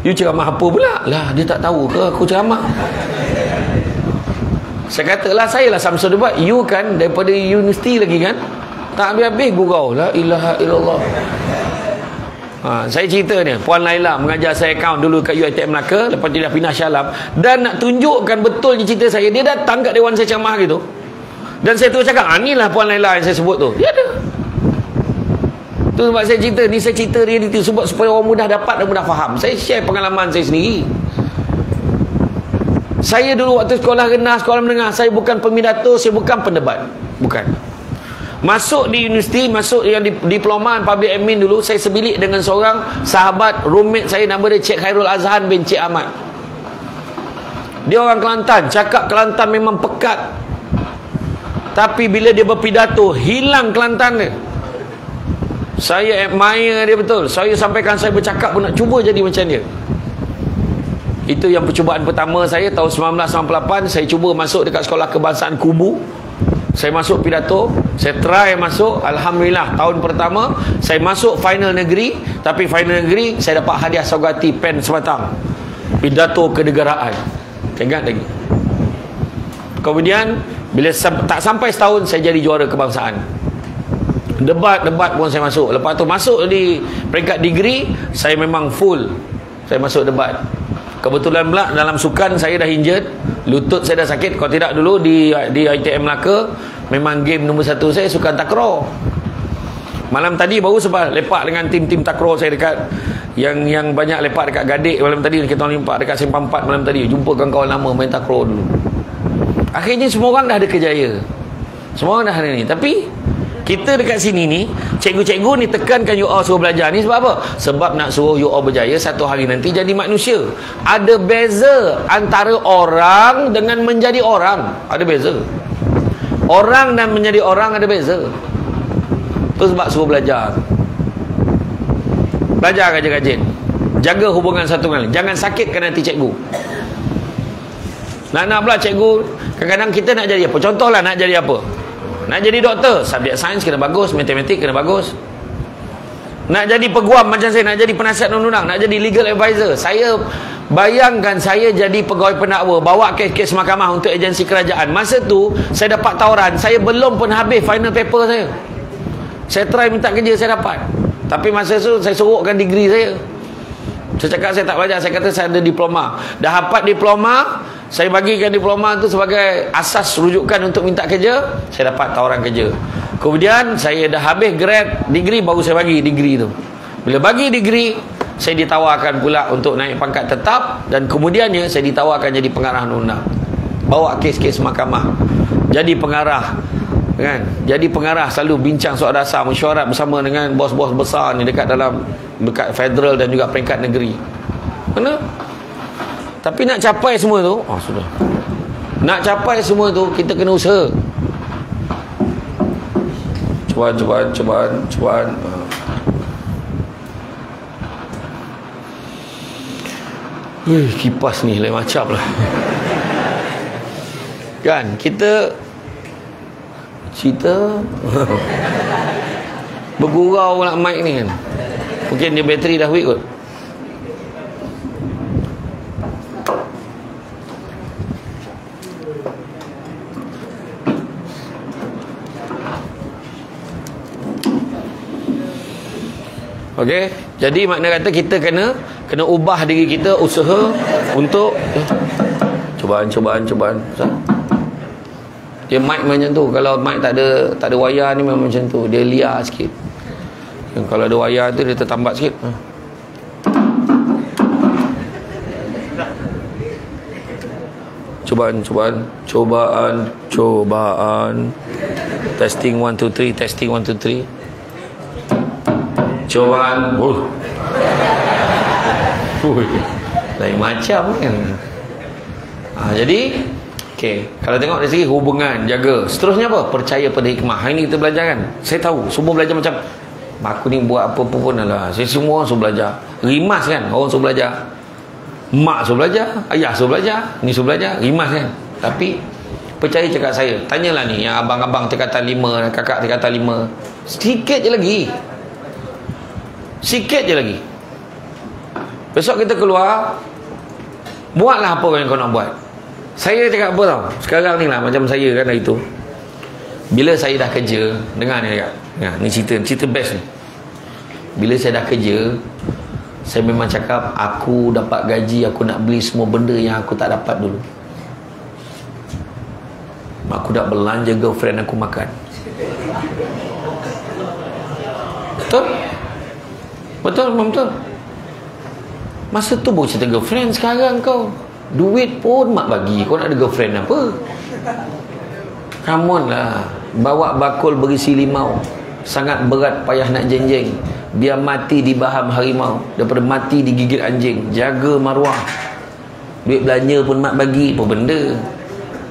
You ceramah apa pula? Lah, dia tak tahu ke aku ceramah? Saya kata lah, saya lah Samsul Debat. You kan daripada universiti lagi kan, tak habis-habis gurau. La ilaha illallah. Saya cerita ni, Puan Laila mengajar saya akaun dulu kat UiTM Melaka, lepas dia dah pindah Syalam, dan nak tunjukkan betul je cerita saya, dia datang kat dewan saya ceramah gitu, dan saya terus cakap, inilah Puan Laila yang saya sebut tu. Dia ada. Tu sebab saya cerita ni, saya cerita realiti sebab supaya orang mudah dapat dan mudah faham. Saya share pengalaman saya sendiri. Saya dulu waktu sekolah rendah, sekolah menengah, saya bukan pemidato, saya bukan pendebat. Bukan. Masuk di universiti, masuk yang diploma public admin dulu, saya sebilik dengan seorang sahabat, roommate saya, nama dia Cik Khairul Azhan bin Cik Ahmad. Dia orang Kelantan, cakap Kelantan memang pekat. Tapi bila dia berpidato, hilang Kelantan dia. Saya admire dia betul. Saya sampaikan saya bercakap pun nak cuba jadi macam dia. Itu yang percubaan pertama saya tahun 1998. Saya cuba masuk dekat sekolah kebangsaan Kubu. Saya masuk pidato, saya try masuk, alhamdulillah tahun pertama saya masuk final negeri. Tapi final negeri saya dapat hadiah saugati pen sebatang, pidato kenegaraan. Saya ingat lagi. Kemudian bila tak sampai setahun saya jadi juara kebangsaan. Debat pun saya masuk. Lepas tu masuk di peringkat degree, saya memang full. Saya masuk debat. Kebetulan pula dalam sukan saya dah injured, lutut saya dah sakit. Kalau tidak dulu di ITM Melaka Memang game nombor 1 saya sukan takraw. Malam tadi baru sebab lepak dengan tim-tim takraw saya dekat yang banyak lepak dekat Gadik malam tadi, kita orang lepak dekat Simpang 4 malam tadi, jumpa kawan-kawan lama main takraw dulu. Akhirnya semua orang dah ada kejaya, semua orang dah ada ni. Tapi kita dekat sini ni, cikgu-cikgu ni tekankan you all suruh belajar ni sebab apa? Sebab nak suruh you all berjaya satu hari nanti jadi manusia. Ada beza antara orang dengan menjadi orang, ada beza. Orang dan menjadi orang ada beza. Tu sebab suruh belajar. Belajar rajin-rajin. Jaga hubungan satu dengan lain. Jangan sakitkan hati cikgu. Nak pula cikgu, kadang-kadang kita nak jadi apa? Contohlah nak jadi apa? Nak jadi doktor, subjek sains kena bagus, matematik kena bagus. Nak jadi peguam macam saya, nak jadi penasihat undang-undang, nak jadi legal advisor. Saya bayangkan saya jadi pegawai pendakwa, bawa kes-kes mahkamah untuk agensi kerajaan. Masa tu saya dapat tawaran, saya belum pun habis final paper saya. Saya try minta kerja, saya dapat. Tapi masa tu saya sorokkan degree saya. Saya cakap saya tak belajar, saya kata saya ada diploma. Dah dapat diploma, saya bagikan diploma tu sebagai asas rujukan untuk minta kerja. Saya dapat tawaran kerja. Kemudian saya dah habis grad degree, baru saya bagi degree tu. Bila bagi degree, saya ditawarkan pula untuk naik pangkat tetap. Dan kemudiannya saya ditawarkan jadi pengarah undang-undang, bawa kes-kes mahkamah, jadi pengarah kan? Jadi pengarah selalu bincang soal dasar, mesyuarat bersama dengan bos-bos besar ni dekat federal dan juga peringkat negeri. Mana? Tapi nak capai semua tu, sudah. Nak capai semua tu kita kena usaha. Cubaan. Kipas ni lain macam lah. Kan kita cerita bergurau nak mic ni kan. Mungkin dia bateri dah weak kot. Okey, jadi makna kata kita kena ubah diri kita, usaha untuk cubaan. Dia mic macam tu. Kalau mic tak ada wayar ni memang macam tu. Dia liar sikit. Yang kalau ada wayar tu dia tertambat sikit. Cubaan. Testing 1 2 3, testing 1 2 3. Cubaan. Lain macam kan. Jadi kalau tengok dari segi hubungan, jaga. Seterusnya apa? Percaya pada hikmah. Hari ni kita belajar kan. Saya tahu semua belajar macam aku ni buat apa pun lah. Saya semua suruh belajar. Rimas kan, orang suruh belajar. Mak suruh belajar, ayah suruh belajar, ni suruh belajar, rimas kan. Tapi percaya cakap saya. Tanyalah ni yang abang-abang tingkatan 5, kakak tingkatan 5. Sikit je lagi. Besok kita keluar, buatlah apa yang kau nak buat. Saya cakap apa tau, sekarang ni lah macam saya kan hari tu, bila saya dah kerja, dengar ni cakap, ni cerita best ni. Bila saya dah kerja, saya memang cakap aku dapat gaji, aku nak beli semua benda yang aku tak dapat dulu. Aku dah belanja girlfriend aku makan. Betul. Masa tu baru cerita girlfriend, sekarang kau duit pun mak bagi, kau nak ada girlfriend apa? Come on lah. Bawa bakul berisi limau, sangat berat payah nak jenjeng, biar mati di baham harimau daripada mati digigit anjing. Jaga maruah. Duit belanja pun mak bagi, apa benda.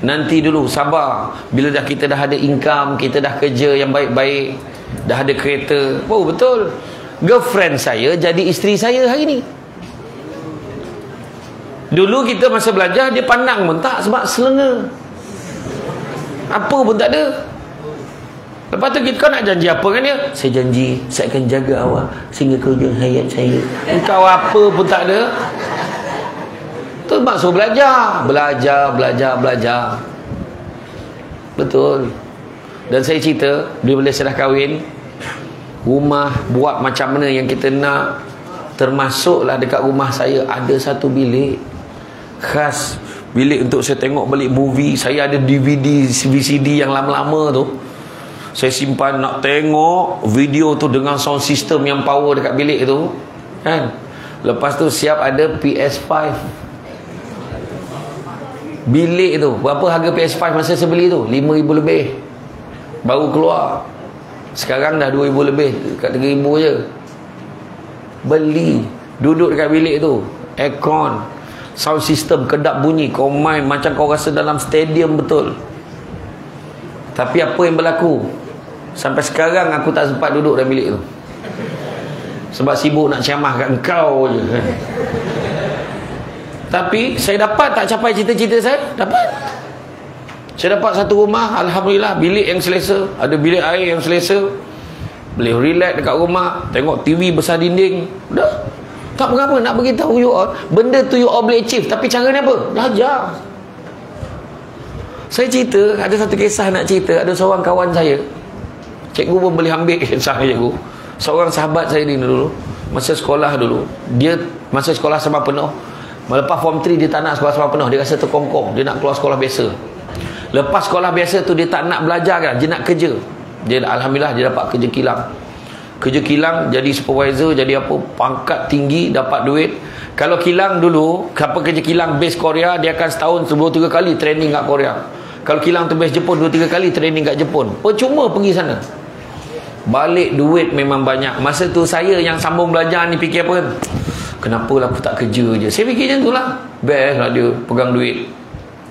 Nanti dulu, sabar. Bila kita dah ada income, kita dah kerja yang baik-baik, dah ada kereta. Betul. Girlfriend saya jadi isteri saya hari ni. Dulu kita masa belajar, dia pandang pun tak, sebab selenga. Apa pun tak ada. Lepas tu kau nak janji apa kan dia? Saya janji saya akan jaga awak sehingga ke hujung hayat saya. Engkau apa pun tak ada. Tu sebab suruh belajar. Belajar. Betul. Dan saya cerita, bila saya dah kahwin, rumah buat macam mana yang kita nak. Termasuklah dekat rumah saya ada satu bilik khas Bilik untuk saya tengok balik movie. Saya ada DVD, VCD yang lama-lama tu, saya simpan nak tengok video tu dengan sound system yang power dekat bilik tu kan. Lepas tu siap ada PS5. Bilik tu, berapa harga PS5 masa saya beli tu? 5,000 lebih baru keluar. Sekarang dah 2,000 lebih, dekat 3,000 je. Beli, duduk dekat bilik tu, aircon, sound system, kedap bunyi, kau main macam kau rasa dalam stadium betul. Tapi apa yang berlaku? Sampai sekarang aku tak sempat duduk dalam bilik tu, sebab sibuk nak ceramah kat engkau je kan. Tapi saya dapat tak capai cita-cita saya? Dapat. Saya dapat satu rumah, alhamdulillah, bilik yang selesa, ada bilik air yang selesa, boleh relax dekat rumah, tengok TV besar dinding. Dah. Tak berapa nak beritahu you all, benda tu you all boleh achieve, tapi cara ni apa? Belajar. Saya cerita, ada satu kisah nak cerita. Ada seorang kawan saya, cikgu pun boleh ambil kisah cikgu. Seorang sahabat saya ni dulu, masa sekolah dulu, dia masa sekolah sama penuh, lepas form 3 dia tak nak sekolah sama penuh, dia rasa terkongkong, dia nak keluar sekolah biasa. Lepas sekolah biasa tu dia tak nak belajar kan, dia nak kerja. Dia alhamdulillah dia dapat kerja kilang. Kerja kilang, jadi supervisor, jadi apa, pangkat tinggi, dapat duit. Kalau kilang dulu, apa kerja kilang base Korea, dia akan setahun 2-3 kali training kat Korea. Kalau kilang tu base Jepun, 2-3 kali training kat Jepun. Percuma pergi sana, balik duit memang banyak. Masa tu saya yang sambung belajar ni fikir apa, kenapalah aku tak kerja je. Saya fikir macam tu lah, best lah dia pegang duit.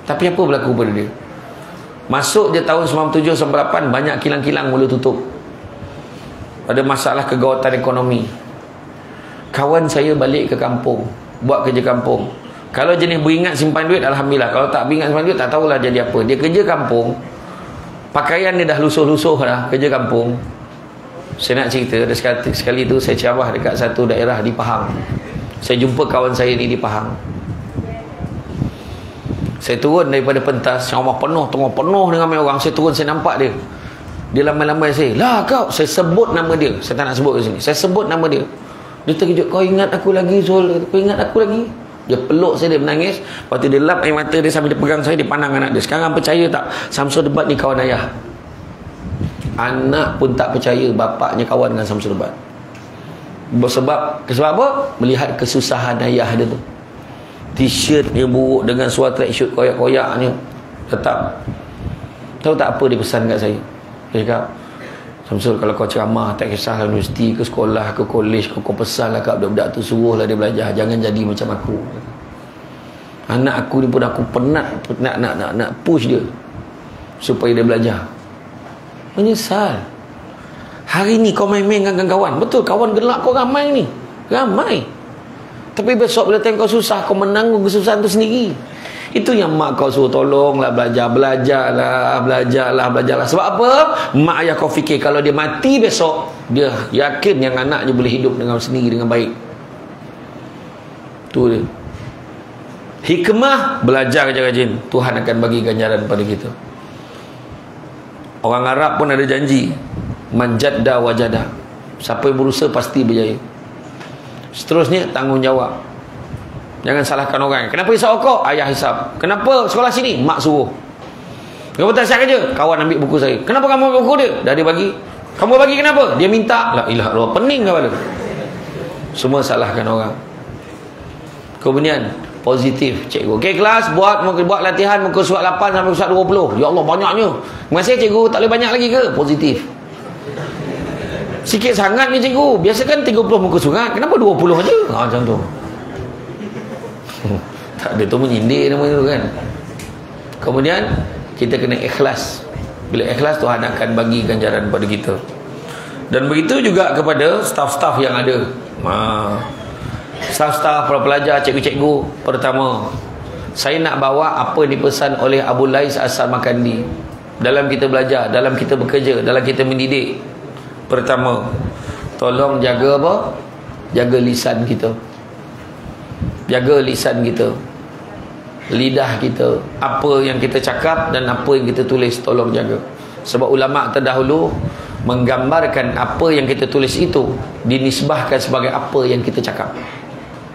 Tapi apa berlaku pada dia? Masuk je tahun 97-98, banyak kilang-kilang mula tutup. Ada masalah kegawatan ekonomi. Kawan saya balik ke kampung, buat kerja kampung. Kalau jenis beringat simpan duit, alhamdulillah. Kalau tak beringat simpan duit, tak tahulah jadi apa. Dia kerja kampung, pakaian dia dah lusuh-lusuh dah, kerja kampung. Saya nak cerita, ada sekali tu saya ceramah dekat satu daerah di Pahang. Saya jumpa kawan saya ni di Pahang. Saya turun daripada pentas, ceramah penuh, tengah penuh dengan ramai orang. Saya turun, saya nampak dia. Dia lambai-lambai saya. Lah kau, saya sebut nama dia. Saya tak nak sebut ke sini. Saya sebut nama dia. Dia terkejut, kau ingat aku lagi Zul? Kau ingat aku lagi? Dia peluk saya, dia menangis. Lepas tu dia lap air mata dia sambil dia pegang saya, dia pandang anak dia. Sekarang percaya tak, Samsul Debat ni kawan ayah? Anak pun tak percaya bapaknya kawan dengan Samsul Debat. Sebab apa? Melihat kesusahan ayah dia tu. T-shirt dia buruk dengan suara tracksuit koyak-koyaknya. Tetap. Tahu tak apa dia pesan kat saya? Dia cakap, Samsul, kalau kau ceramah, tak kisahlah universiti ke sekolah ke kolej, kau pesanlah kat budak-budak tu, suruhlah dia belajar, jangan jadi macam aku. Anak aku ni pun aku penat nak push dia supaya dia belajar. Menyesal. Hari ni kau main-main dengan kawan. Betul, kawan gelak kau ramai ni. Ramai. Tapi besok bila tengok kau susah, kau menanggung kesusahan tu sendiri. Itu yang mak kau suruh tolonglah belajarlah. Sebab apa? Mak ayah kau fikir kalau dia mati besok, dia yakin yang anaknya boleh hidup dengan sendiri dengan baik. Tu dia. Hikmah, belajar rajin-rajin, Tuhan akan bagi ganjaran pada kita. Orang Arab pun ada janji, man jadda wajada. Siapa yang berusaha pasti berjaya. Seterusnya tanggungjawab. Jangan salahkan orang. Kenapa hisap rokok? Ayah hisap. Kenapa sekolah sini? Mak suruh. Kenapa tak siap kerja? Kawan ambil buku saya. Kenapa kamu ambil buku dia? Dah dia bagi. Kamu bagi kenapa? Dia minta. La ilaha illallah, pening kepala. Semua salahkan orang. Kemudian positif cikgu. Okey kelas, buat latihan muka surat 8 sampai surat 20. Ya Allah, banyaknya. Terima kasih cikgu, tak boleh banyak lagi ke? Positif. Sikit sangat ni cikgu. Biasa kan 30 muka surat. Kenapa 20 aja? Macam tu. Tak ada tu menyindir nama tu kan. Kemudian kita kena ikhlas. Bila ikhlas, Tuhan akan bagi ganjaran pada kita. Dan begitu juga kepada staf-staf yang ada. Staf-staf, para pelajar, cikgu-cikgu. Pertama, saya nak bawa apa yang dipesan oleh Abu Lais As-Samarkandi dalam kita belajar, dalam kita bekerja, dalam kita mendidik. Pertama, tolong jaga apa? Jaga lisan kita. Jaga lisan kita, lidah kita. Apa yang kita cakap dan apa yang kita tulis, tolong jaga. Sebab ulama' terdahulu menggambarkan apa yang kita tulis itu dinisbahkan sebagai apa yang kita cakap.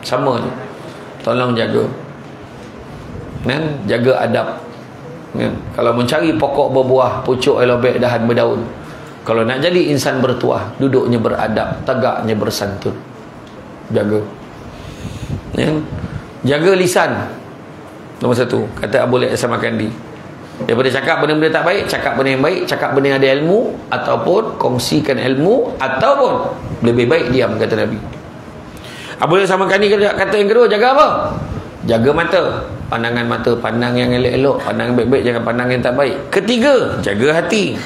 Sama je. Tolong jaga. kan? Jaga adab, kan? Kalau mencari pokok berbuah, pucuk elobek, dahan berdaun. Kalau nak jadi insan bertuah, duduknya beradab, tegaknya bersantun. Jaga, kan? Jaga lisan. Nombor satu, kata Abu Laib Samarkandi, daripada cakap benda-benda tak baik, cakap benda yang baik, cakap benda yang ada ilmu, ataupun kongsikan ilmu, ataupun lebih baik diam, kata Nabi. Abu Laib Samarkandi kata yang kedua, jaga apa? Jaga mata. Pandangan mata, pandang yang elok-elok, pandang yang baik-baik, jangan pandang yang tak baik. Ketiga, jaga hati.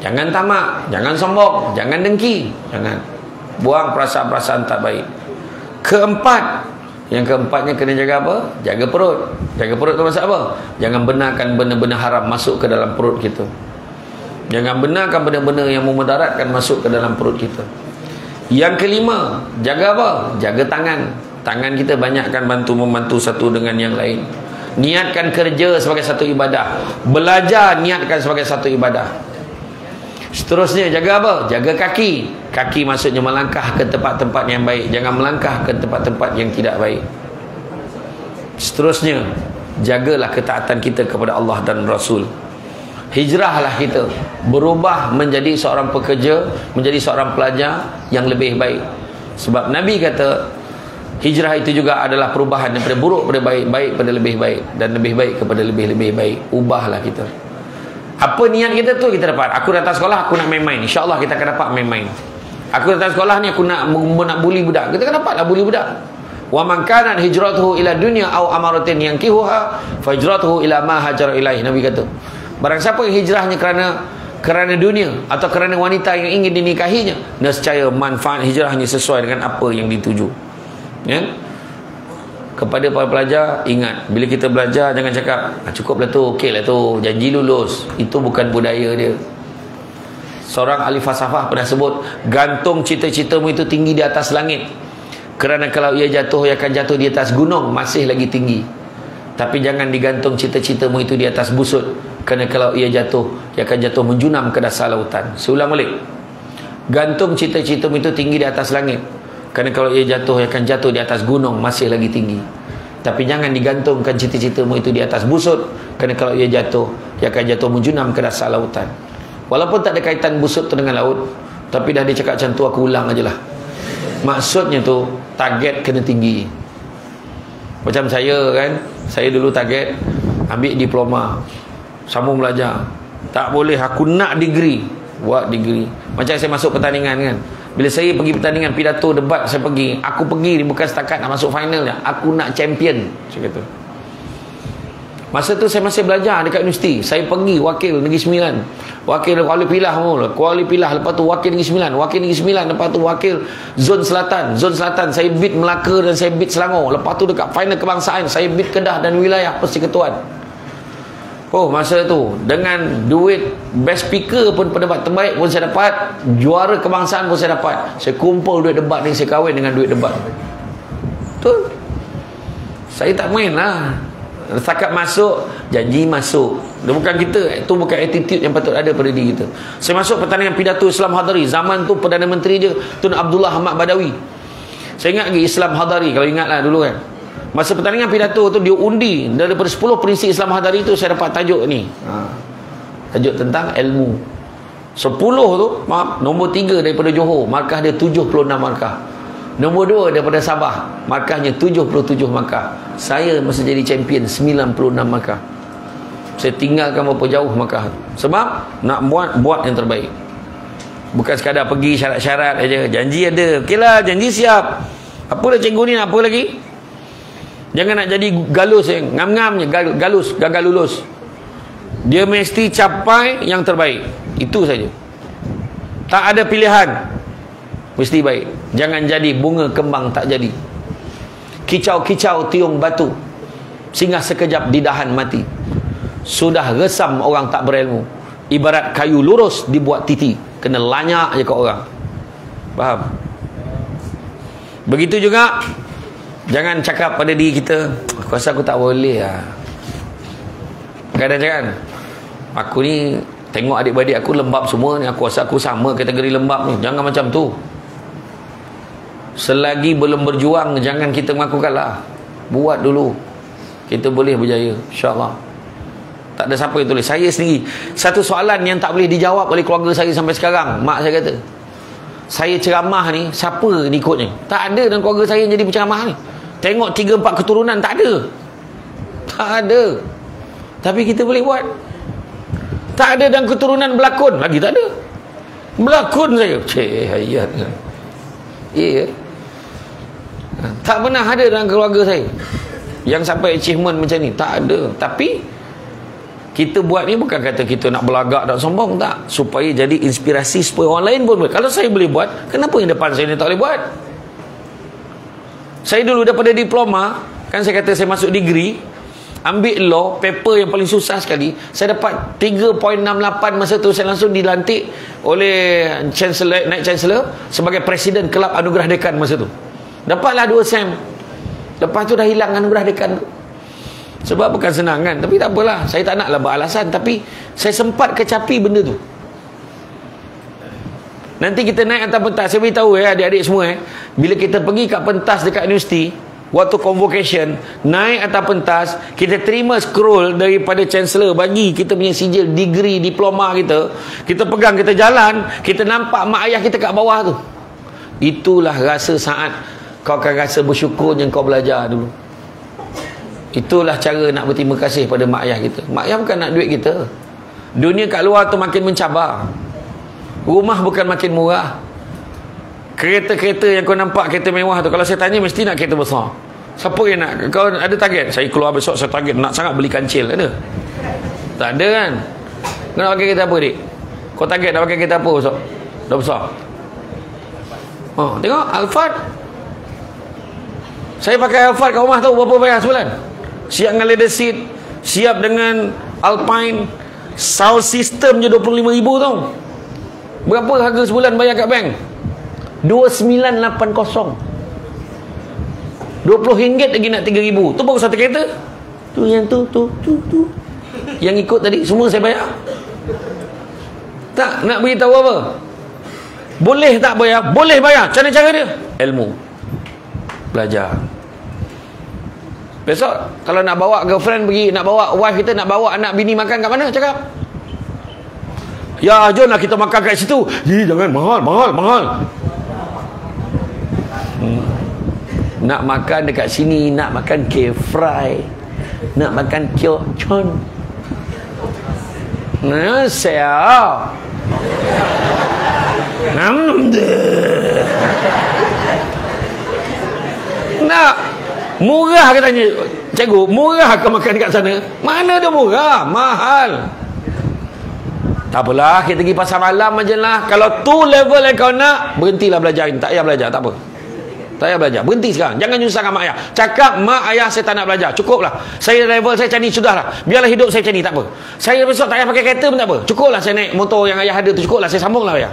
Jangan tamak, jangan sombong, jangan dengki, jangan buang perasaan-perasaan tak baik. Keempat, yang keempatnya kena jaga apa? Jaga perut. Jaga perut tu maksud apa? Jangan benarkan benda-benda haram masuk ke dalam perut kita. Jangan benarkan benda-benda yang memudaratkan masuk ke dalam perut kita. Yang kelima, jaga apa? Jaga tangan. Tangan kita banyakkan bantu-membantu satu dengan yang lain. Niatkan kerja sebagai satu ibadah. Belajar niatkan sebagai satu ibadah. Seterusnya, jaga apa? Jaga kaki. Kaki maksudnya melangkah ke tempat-tempat yang baik. Jangan melangkah ke tempat-tempat yang tidak baik. Seterusnya, jagalah ketaatan kita kepada Allah dan Rasul. Hijrahlah kita, berubah menjadi seorang pekerja, menjadi seorang pelajar yang lebih baik. Sebab Nabi kata, hijrah itu juga adalah perubahan daripada buruk pada baik, baik pada lebih baik, dan lebih baik kepada lebih-lebih baik. Ubahlah kita. Apa niat kita tu kita dapat. Aku datang sekolah, aku nak main-main. InsyaAllah kita akan dapat main-main. Aku datang sekolah ni, aku nak bully budak. Kita akan dapatlah bully budak. Wa man kanat hijratuhu ila dunya aw amaratin yankihuha fa hijratuhu ila ma hajara ilaih. Nabi kata, barang siapa yang hijrahnya kerana dunia atau kerana wanita yang ingin dinikahinya, nescaya manfaat hijrahnya sesuai dengan apa yang dituju. Ya? Kepada para pelajar, ingat, bila kita belajar jangan cakap cukuplah tu, okeylah tu, janji lulus. Itu bukan budaya dia. Seorang ahli falsafah pernah sebut, gantung cita-citamu itu tinggi di atas langit, kerana kalau ia jatuh, ia akan jatuh di atas gunung, masih lagi tinggi. Tapi jangan digantung cita-citamu itu di atas busut, kerana kalau ia jatuh, ia akan jatuh menjunam ke dasar lautan. Seulang balik, gantung cita-citamu itu tinggi di atas langit, kerana kalau ia jatuh, ia akan jatuh di atas gunung, masih lagi tinggi. Tapi jangan digantungkan cita-citamu itu di atas busut, kerana kalau ia jatuh, ia akan jatuh menjunam ke dasar lautan. Walaupun tak ada kaitan busut tu dengan laut, tapi dah dia cakap macam tu, aku ulang aje lah. Maksudnya tu, target kena tinggi. Macam saya kan, saya dulu target ambil diploma, sambung belajar. Tak boleh, aku nak degree, buat degree. Macam saya masuk pertandingan kan, bila saya pergi pertandingan, pidato, debat, saya pergi. Aku pergi ni bukan setakat nak masuk final je. Aku nak champion. Saya kata. Masa tu saya masih belajar dekat universiti. Saya pergi wakil Negeri Sembilan. Wakil Kuala Pilah mula. Kuala Pilah. Lepas tu wakil Negeri Sembilan. Wakil Negeri Sembilan. Lepas tu wakil Zon Selatan. Zon Selatan saya beat Melaka dan saya beat Selangor. Lepas tu dekat final kebangsaan saya beat Kedah dan wilayah Persekutuan. Oh, masa tu dengan duit best speaker pun pendebat terbaik pun saya dapat, juara kebangsaan pun saya dapat. Saya kumpul duit debat ni, saya kahwin dengan duit debat. Betul? Saya tak main lah. Setakat masuk, janji masuk. Dia bukan kita, itu bukan attitude yang patut ada pada diri kita. Saya masuk pertandingan pidato Islam Hadari. Zaman tu Perdana Menteri dia Tun Abdullah Ahmad Badawi. Saya ingat lagi Islam Hadari, kalau ingatlah dulu kan. Masa pertandingan pidato tu dia undi, daripada 10 prinsip Islam Hadari tu saya dapat tajuk ni. Tajuk tentang ilmu. 10 tu, maaf, nombor 3 daripada Johor, markah dia 76 markah. Nombor 2 daripada Sabah, markahnya 77 markah. Saya masa jadi champion 96 markah. Saya tinggalkan berapa jauh markah. Sebab nak buat yang terbaik. Bukan sekadar pergi syarat-syarat aja. Janji ada. Okeylah, janji siap. Apa dah cikgu ni, apa lagi? Jangan nak jadi galus yang ngam-ngamnya, galus, gagal lulus. Dia mesti capai yang terbaik. Itu saja. Tak ada pilihan. Mesti baik. Jangan jadi bunga kembang tak jadi. Kicau-kicau tiung batu, singgah sekejap di dahan mati. Sudah resam orang tak berilmu. Ibarat kayu lurus dibuat titi, kena lanyak je kat orang. Faham? Begitu juga, jangan cakap pada diri kita, aku rasa aku tak boleh lah. Kadang cakap, aku ni tengok adik-beradik aku lembab semua ni, aku rasa aku sama kategori lembab ni. Jangan macam tu. Selagi belum berjuang, jangan kita mengaku kalah. Buat dulu. kita boleh berjaya, insya-Allah. Tak ada siapa yang tulis. Saya sendiri, satu soalan yang tak boleh dijawab oleh keluarga saya sampai sekarang. Mak saya kata, saya ceramah ni, siapa ni ikutnya? Tak ada dalam keluarga saya yang jadi penceramah ni. Tengok 3-4 keturunan, tak ada. Tak ada. Tapi kita boleh buat. Tak ada dalam keturunan berlakon, lagi tak ada. Berlakon saya. Hayat. Ya. Tak pernah ada dalam keluarga saya yang sampai achievement macam ni. Tak ada. Tapi kita buat ni bukan kata kita nak belagak, nak sombong, tak. Supaya jadi inspirasi supaya orang lain pun boleh. Kalau saya boleh buat, kenapa yang depan saya ni tak boleh buat? Saya dulu daripada diploma, kan saya kata saya masuk degree, ambil law, paper yang paling susah sekali, saya dapat 3.68 masa tu. Saya langsung dilantik oleh Chancellor, Naik Chancellor sebagai Presiden Kelab Anugerah Dekan masa tu. Dapatlah 2 sem. Lepas tu dah hilang anugerah dekan tu. Sebab bukan senang kan. Tapi tak apalah, saya tak naklah beralasan. Tapi saya sempat kecapi benda tu. Nanti kita naik atas pentas. Saya beritahu adik-adik semua bila kita pergi kat pentas dekat universiti, waktu convocation, naik atas pentas, kita terima scroll daripada Chancellor bagi kita punya sijil, degree, diploma kita. Kita pegang, kita jalan, kita nampak mak ayah kita kat bawah tu. Itulah rasa saat kau akan rasa bersyukur yang kau belajar dulu. Itulah cara nak berterima kasih pada mak ayah kita. Mak ayah bukan nak duit kita. Dunia kat luar tu makin mencabar. Rumah bukan makin murah. Kereta-kereta yang kau nampak, kereta mewah tu, kalau saya tanya mesti nak kereta besar. Siapa yang nak? Kau ada target? Saya keluar besok, saya target nak sangat beli kancil. Ada? Tak ada kan? Kau nak pakai kereta apa, dik? Kau target nak pakai kereta apa besok? Dah besar. Tengok Alphard. Saya pakai Alphard kat rumah tahu berapa bayar sebulan? Siap dengan leather seat, siap dengan Alpine, sound system je 25,000 tau. Berapa harga sebulan bayar kat bank? 2980. RM20 lagi nak 3,000. Tu baru satu kereta. Tu yang tu. Yang ikut tadi semua saya bayar. Tak nak beritahu apa? Boleh tak bayar? Boleh bayar. Macam mana cara dia? Ilmu. Belajar. Besok kalau nak bawa girlfriend pergi, nak bawa wife kita, nak bawa anak bini makan kat mana? Cakap, ya jomlah kita makan kat situ. Jangan, mahal. Nak makan dekat sini, nak makan K-fry, nak makan Kyo-chon. Saya nak murah katanya. Cikgu, murah ke makan dekat sana? Mana ada murah, mahal. Tak apalah, kita pergi pasar malam aje lah. Kalau tu level yang kau nak, berhentilah belajar. Tak payah belajar, tak apa. Tak payah belajar, berhenti sekarang. Jangan nyusahkan mak ayah. Cakap, mak ayah saya tak nak belajar, cukuplah. Saya level saya macam ni, sudahlah. Biarlah hidup saya macam ni, tak apa. Saya besok tak payah pakai kereta pun tak apa. Cukuplah saya naik motor yang ayah ada tu, cukuplah saya sambunglah ayah.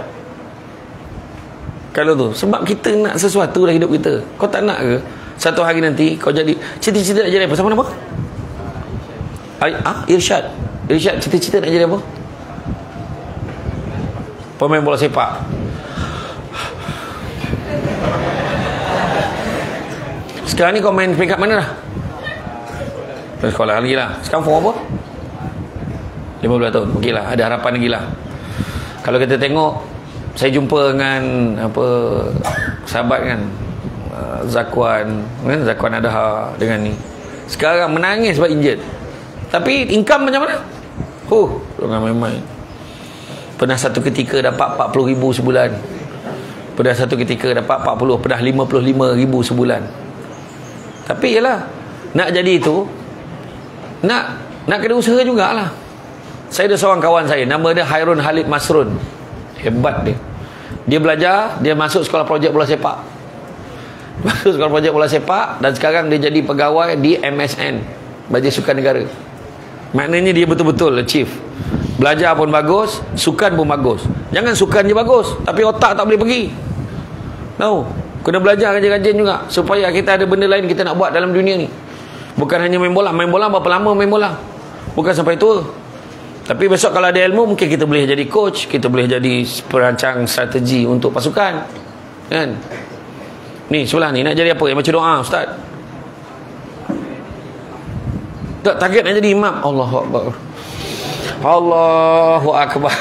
Kalau tu, sebab kita nak sesuatu dalam hidup kita. Kau tak nak ke satu hari nanti kau jadi cita-cita nak jadi apa? Sama nama? Irsyad. Irsyad cita-cita nak jadi apa? Pemain bola sepak. Sekarang ni kau main peringkat mana dah? Sekolah lagi lah. Sekarang form apa? 15 tahun. Okey lah, ada harapan lagi lah. Kalau kita tengok, saya jumpa dengan sahabat kan, Zakwan Adaha dengan ni. Sekarang menangis sebab injet. Tapi income macam mana? Jangan main-main. Pernah satu ketika dapat 40,000 sebulan. Pernah satu ketika dapat 40, pernah 55,000 sebulan. Tapi yalah, nak jadi itu, nak kena usaha jugalah. Saya ada seorang kawan saya, nama dia Hairun Halid Masrun. Hebat dia. Dia belajar, dia masuk sekolah projek bola sepak. Masuk sekolah projek bola sepak dan sekarang dia jadi pegawai di MSN, Majlis Sukan Negara. Maknanya dia betul-betul achieve. Belajar pun bagus, sukan pun bagus. Jangan sukan je bagus, tapi otak tak boleh pergi. Tahu? Kena belajar rajin-rajin juga supaya kita ada benda lain kita nak buat dalam dunia ni. Bukan hanya main bola. Main bola berapa lama main bola? Bukan sampai tua. Tapi besok kalau ada ilmu, mungkin kita boleh jadi coach, kita boleh jadi perancang strategi untuk pasukan. Kan? Ni sebelah ni nak jadi apa? Yang baca doa, ustaz. Tak target nak jadi imam. Allahu Akbar. Allahu Akbar.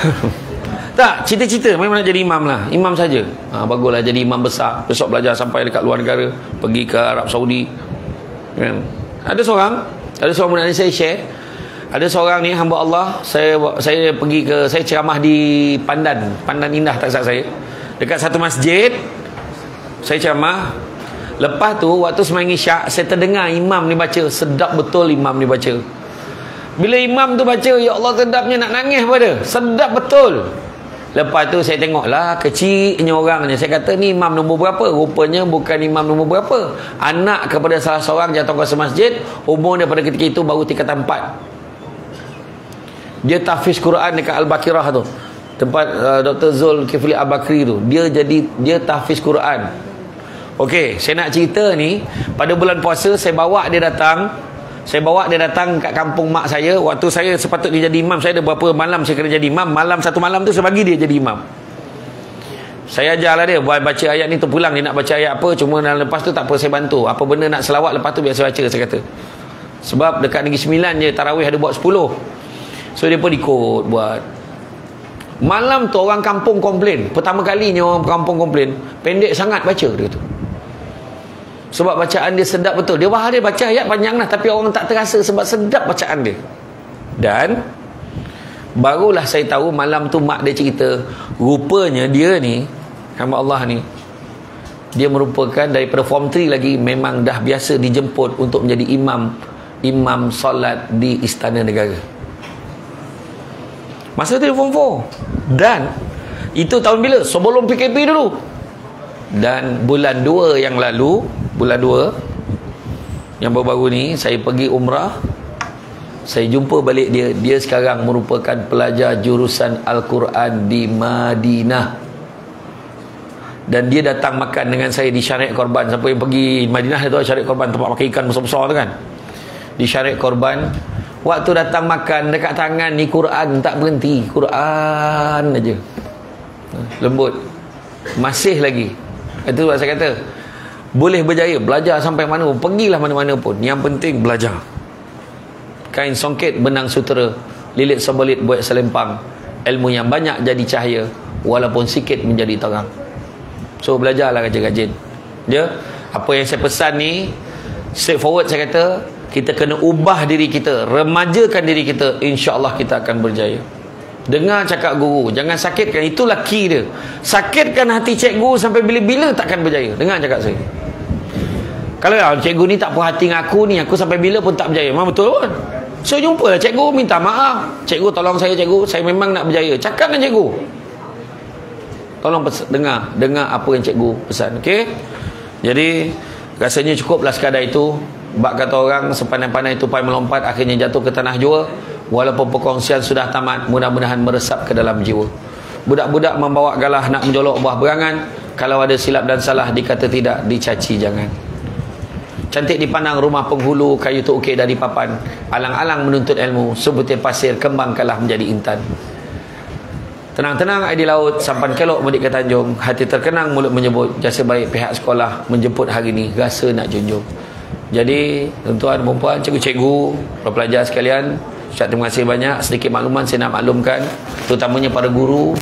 Tak, cita-cita memang nak jadi imam lah. Imam saja. Baguslah jadi imam besar. Besok belajar sampai dekat luar negara, pergi ke Arab Saudi. Kan? Ada seorang murid saya share. Ada seorang ni hamba Allah, saya pergi ke, saya ceramah di Pandan Indah tak salah saya. Dekat satu masjid saya ceramah. Lepas tu waktu sembahyang isyak, saya terdengar imam ni baca. Sedap betul imam ni baca. Bila imam tu baca, ya Allah sedapnya, nak nangis pada. Sedap betul. Lepas tu saya tengoklah kecilnya orangnya. Saya kata ni imam nombor berapa? Rupanya bukan imam nombor berapa. Anak kepada salah seorang jatuh kuasa masjid, umur daripada ketika itu baru tingkatan 4. Dia tahfiz Quran dekat Al-Baqirah tu. Tempat Dr. Zulkifli Al-Bakri tu. Dia tahfiz Quran. Okey, saya nak cerita ni, pada bulan puasa saya bawa dia datang kat kampung mak saya. Waktu saya sepatutnya jadi imam, saya ada berapa malam saya kena jadi imam. Satu malam tu saya bagi dia jadi imam. Saya ajarlah dia baca ayat ni terpulang, dia nak baca ayat apa, cuma lepas tu tak apa, saya bantu. Apa benda nak selawat lepas tu biar saya baca, saya kata. Sebab dekat Negeri Sembilan je tarawih ada buat 10. So dia pun ikut buat. Malam tu orang kampung komplain. Pertama kalinya orang kampung komplain, pendek sangat baca dia tu. Sebab bacaan dia sedap betul. Dia baca ayat panjang lah, tapi orang tak terasa sebab sedap bacaan dia. Dan barulah saya tahu malam tu mak dia cerita, rupanya dia ni, hamba Allah ni, dia merupakan daripada form 3 lagi, memang dah biasa dijemput untuk menjadi imam solat di Istana Negara. Masa tu dia form 4. Dan itu tahun bila? Sebelum PKP dulu. Dan bulan 2 yang lalu, bulan 2 yang baru-baru ni, saya pergi umrah. Saya jumpa balik dia. Dia sekarang merupakan pelajar jurusan Al-Quran di Madinah. Dan dia datang makan dengan saya di Syariat Korban. Siapa yang pergi Madinah tu, Syariat Korban, tempat makan ikan besar-besar tu kan. Di Syariat Korban, waktu datang makan, dekat tangan ni Quran tak berhenti. Quran aja. Lembut. Masih lagi. Itu sebab saya kata, boleh berjaya, belajar sampai mana pun, pergilah mana-mana pun, yang penting belajar. Kain songket benang sutera, lilit sebelit buat selempang, ilmu yang banyak jadi cahaya, walaupun sikit menjadi terang. So belajarlah rajin-rajin. Apa yang saya pesan ni straightforward, saya kata kita kena ubah diri kita, remajakan diri kita, insya-Allah kita akan berjaya. Dengar cakap guru, jangan sakitkan. Itulah key dia. Sakitkan hati cikgu sampai bila-bila takkan berjaya. Dengar cakap saya. Kalau cikgu ni tak puas hati dengan aku ni, aku sampai bila pun tak berjaya. Memang betul kan? So jumpalah cikgu, minta maaf. Cikgu tolong saya cikgu, saya memang nak berjaya. Cakap dengan cikgu. Tolong dengar apa yang cikgu pesan. Okey? Jadi rasanya cukuplah sekadar itu. Bak kata orang, sepandai-pandai tupai melompat, akhirnya jatuh ke tanah jua. Walaupun perkongsian sudah tamat, mudah-mudahan meresap ke dalam jiwa. Budak-budak membawa galah nak menjolok buah berangan. Kalau ada silap dan salah, dikata tidak, dicaci jangan. Cantik dipandang rumah penghulu, kayu terukir dari papan. Alang-alang menuntut ilmu, sebutir pasir kembangkanlah menjadi intan. Tenang-tenang air di laut, sampan kelok mudik ke Tanjung. Hati terkenang mulut menyebut, jasa baik pihak sekolah menjemput hari ini, rasa nak junjung. Jadi tuan-tuan dan puan-puan, cikgu-cikgu, pelajar sekalian, terima kasih banyak. Sedikit makluman saya nak maklumkan, terutamanya para guru,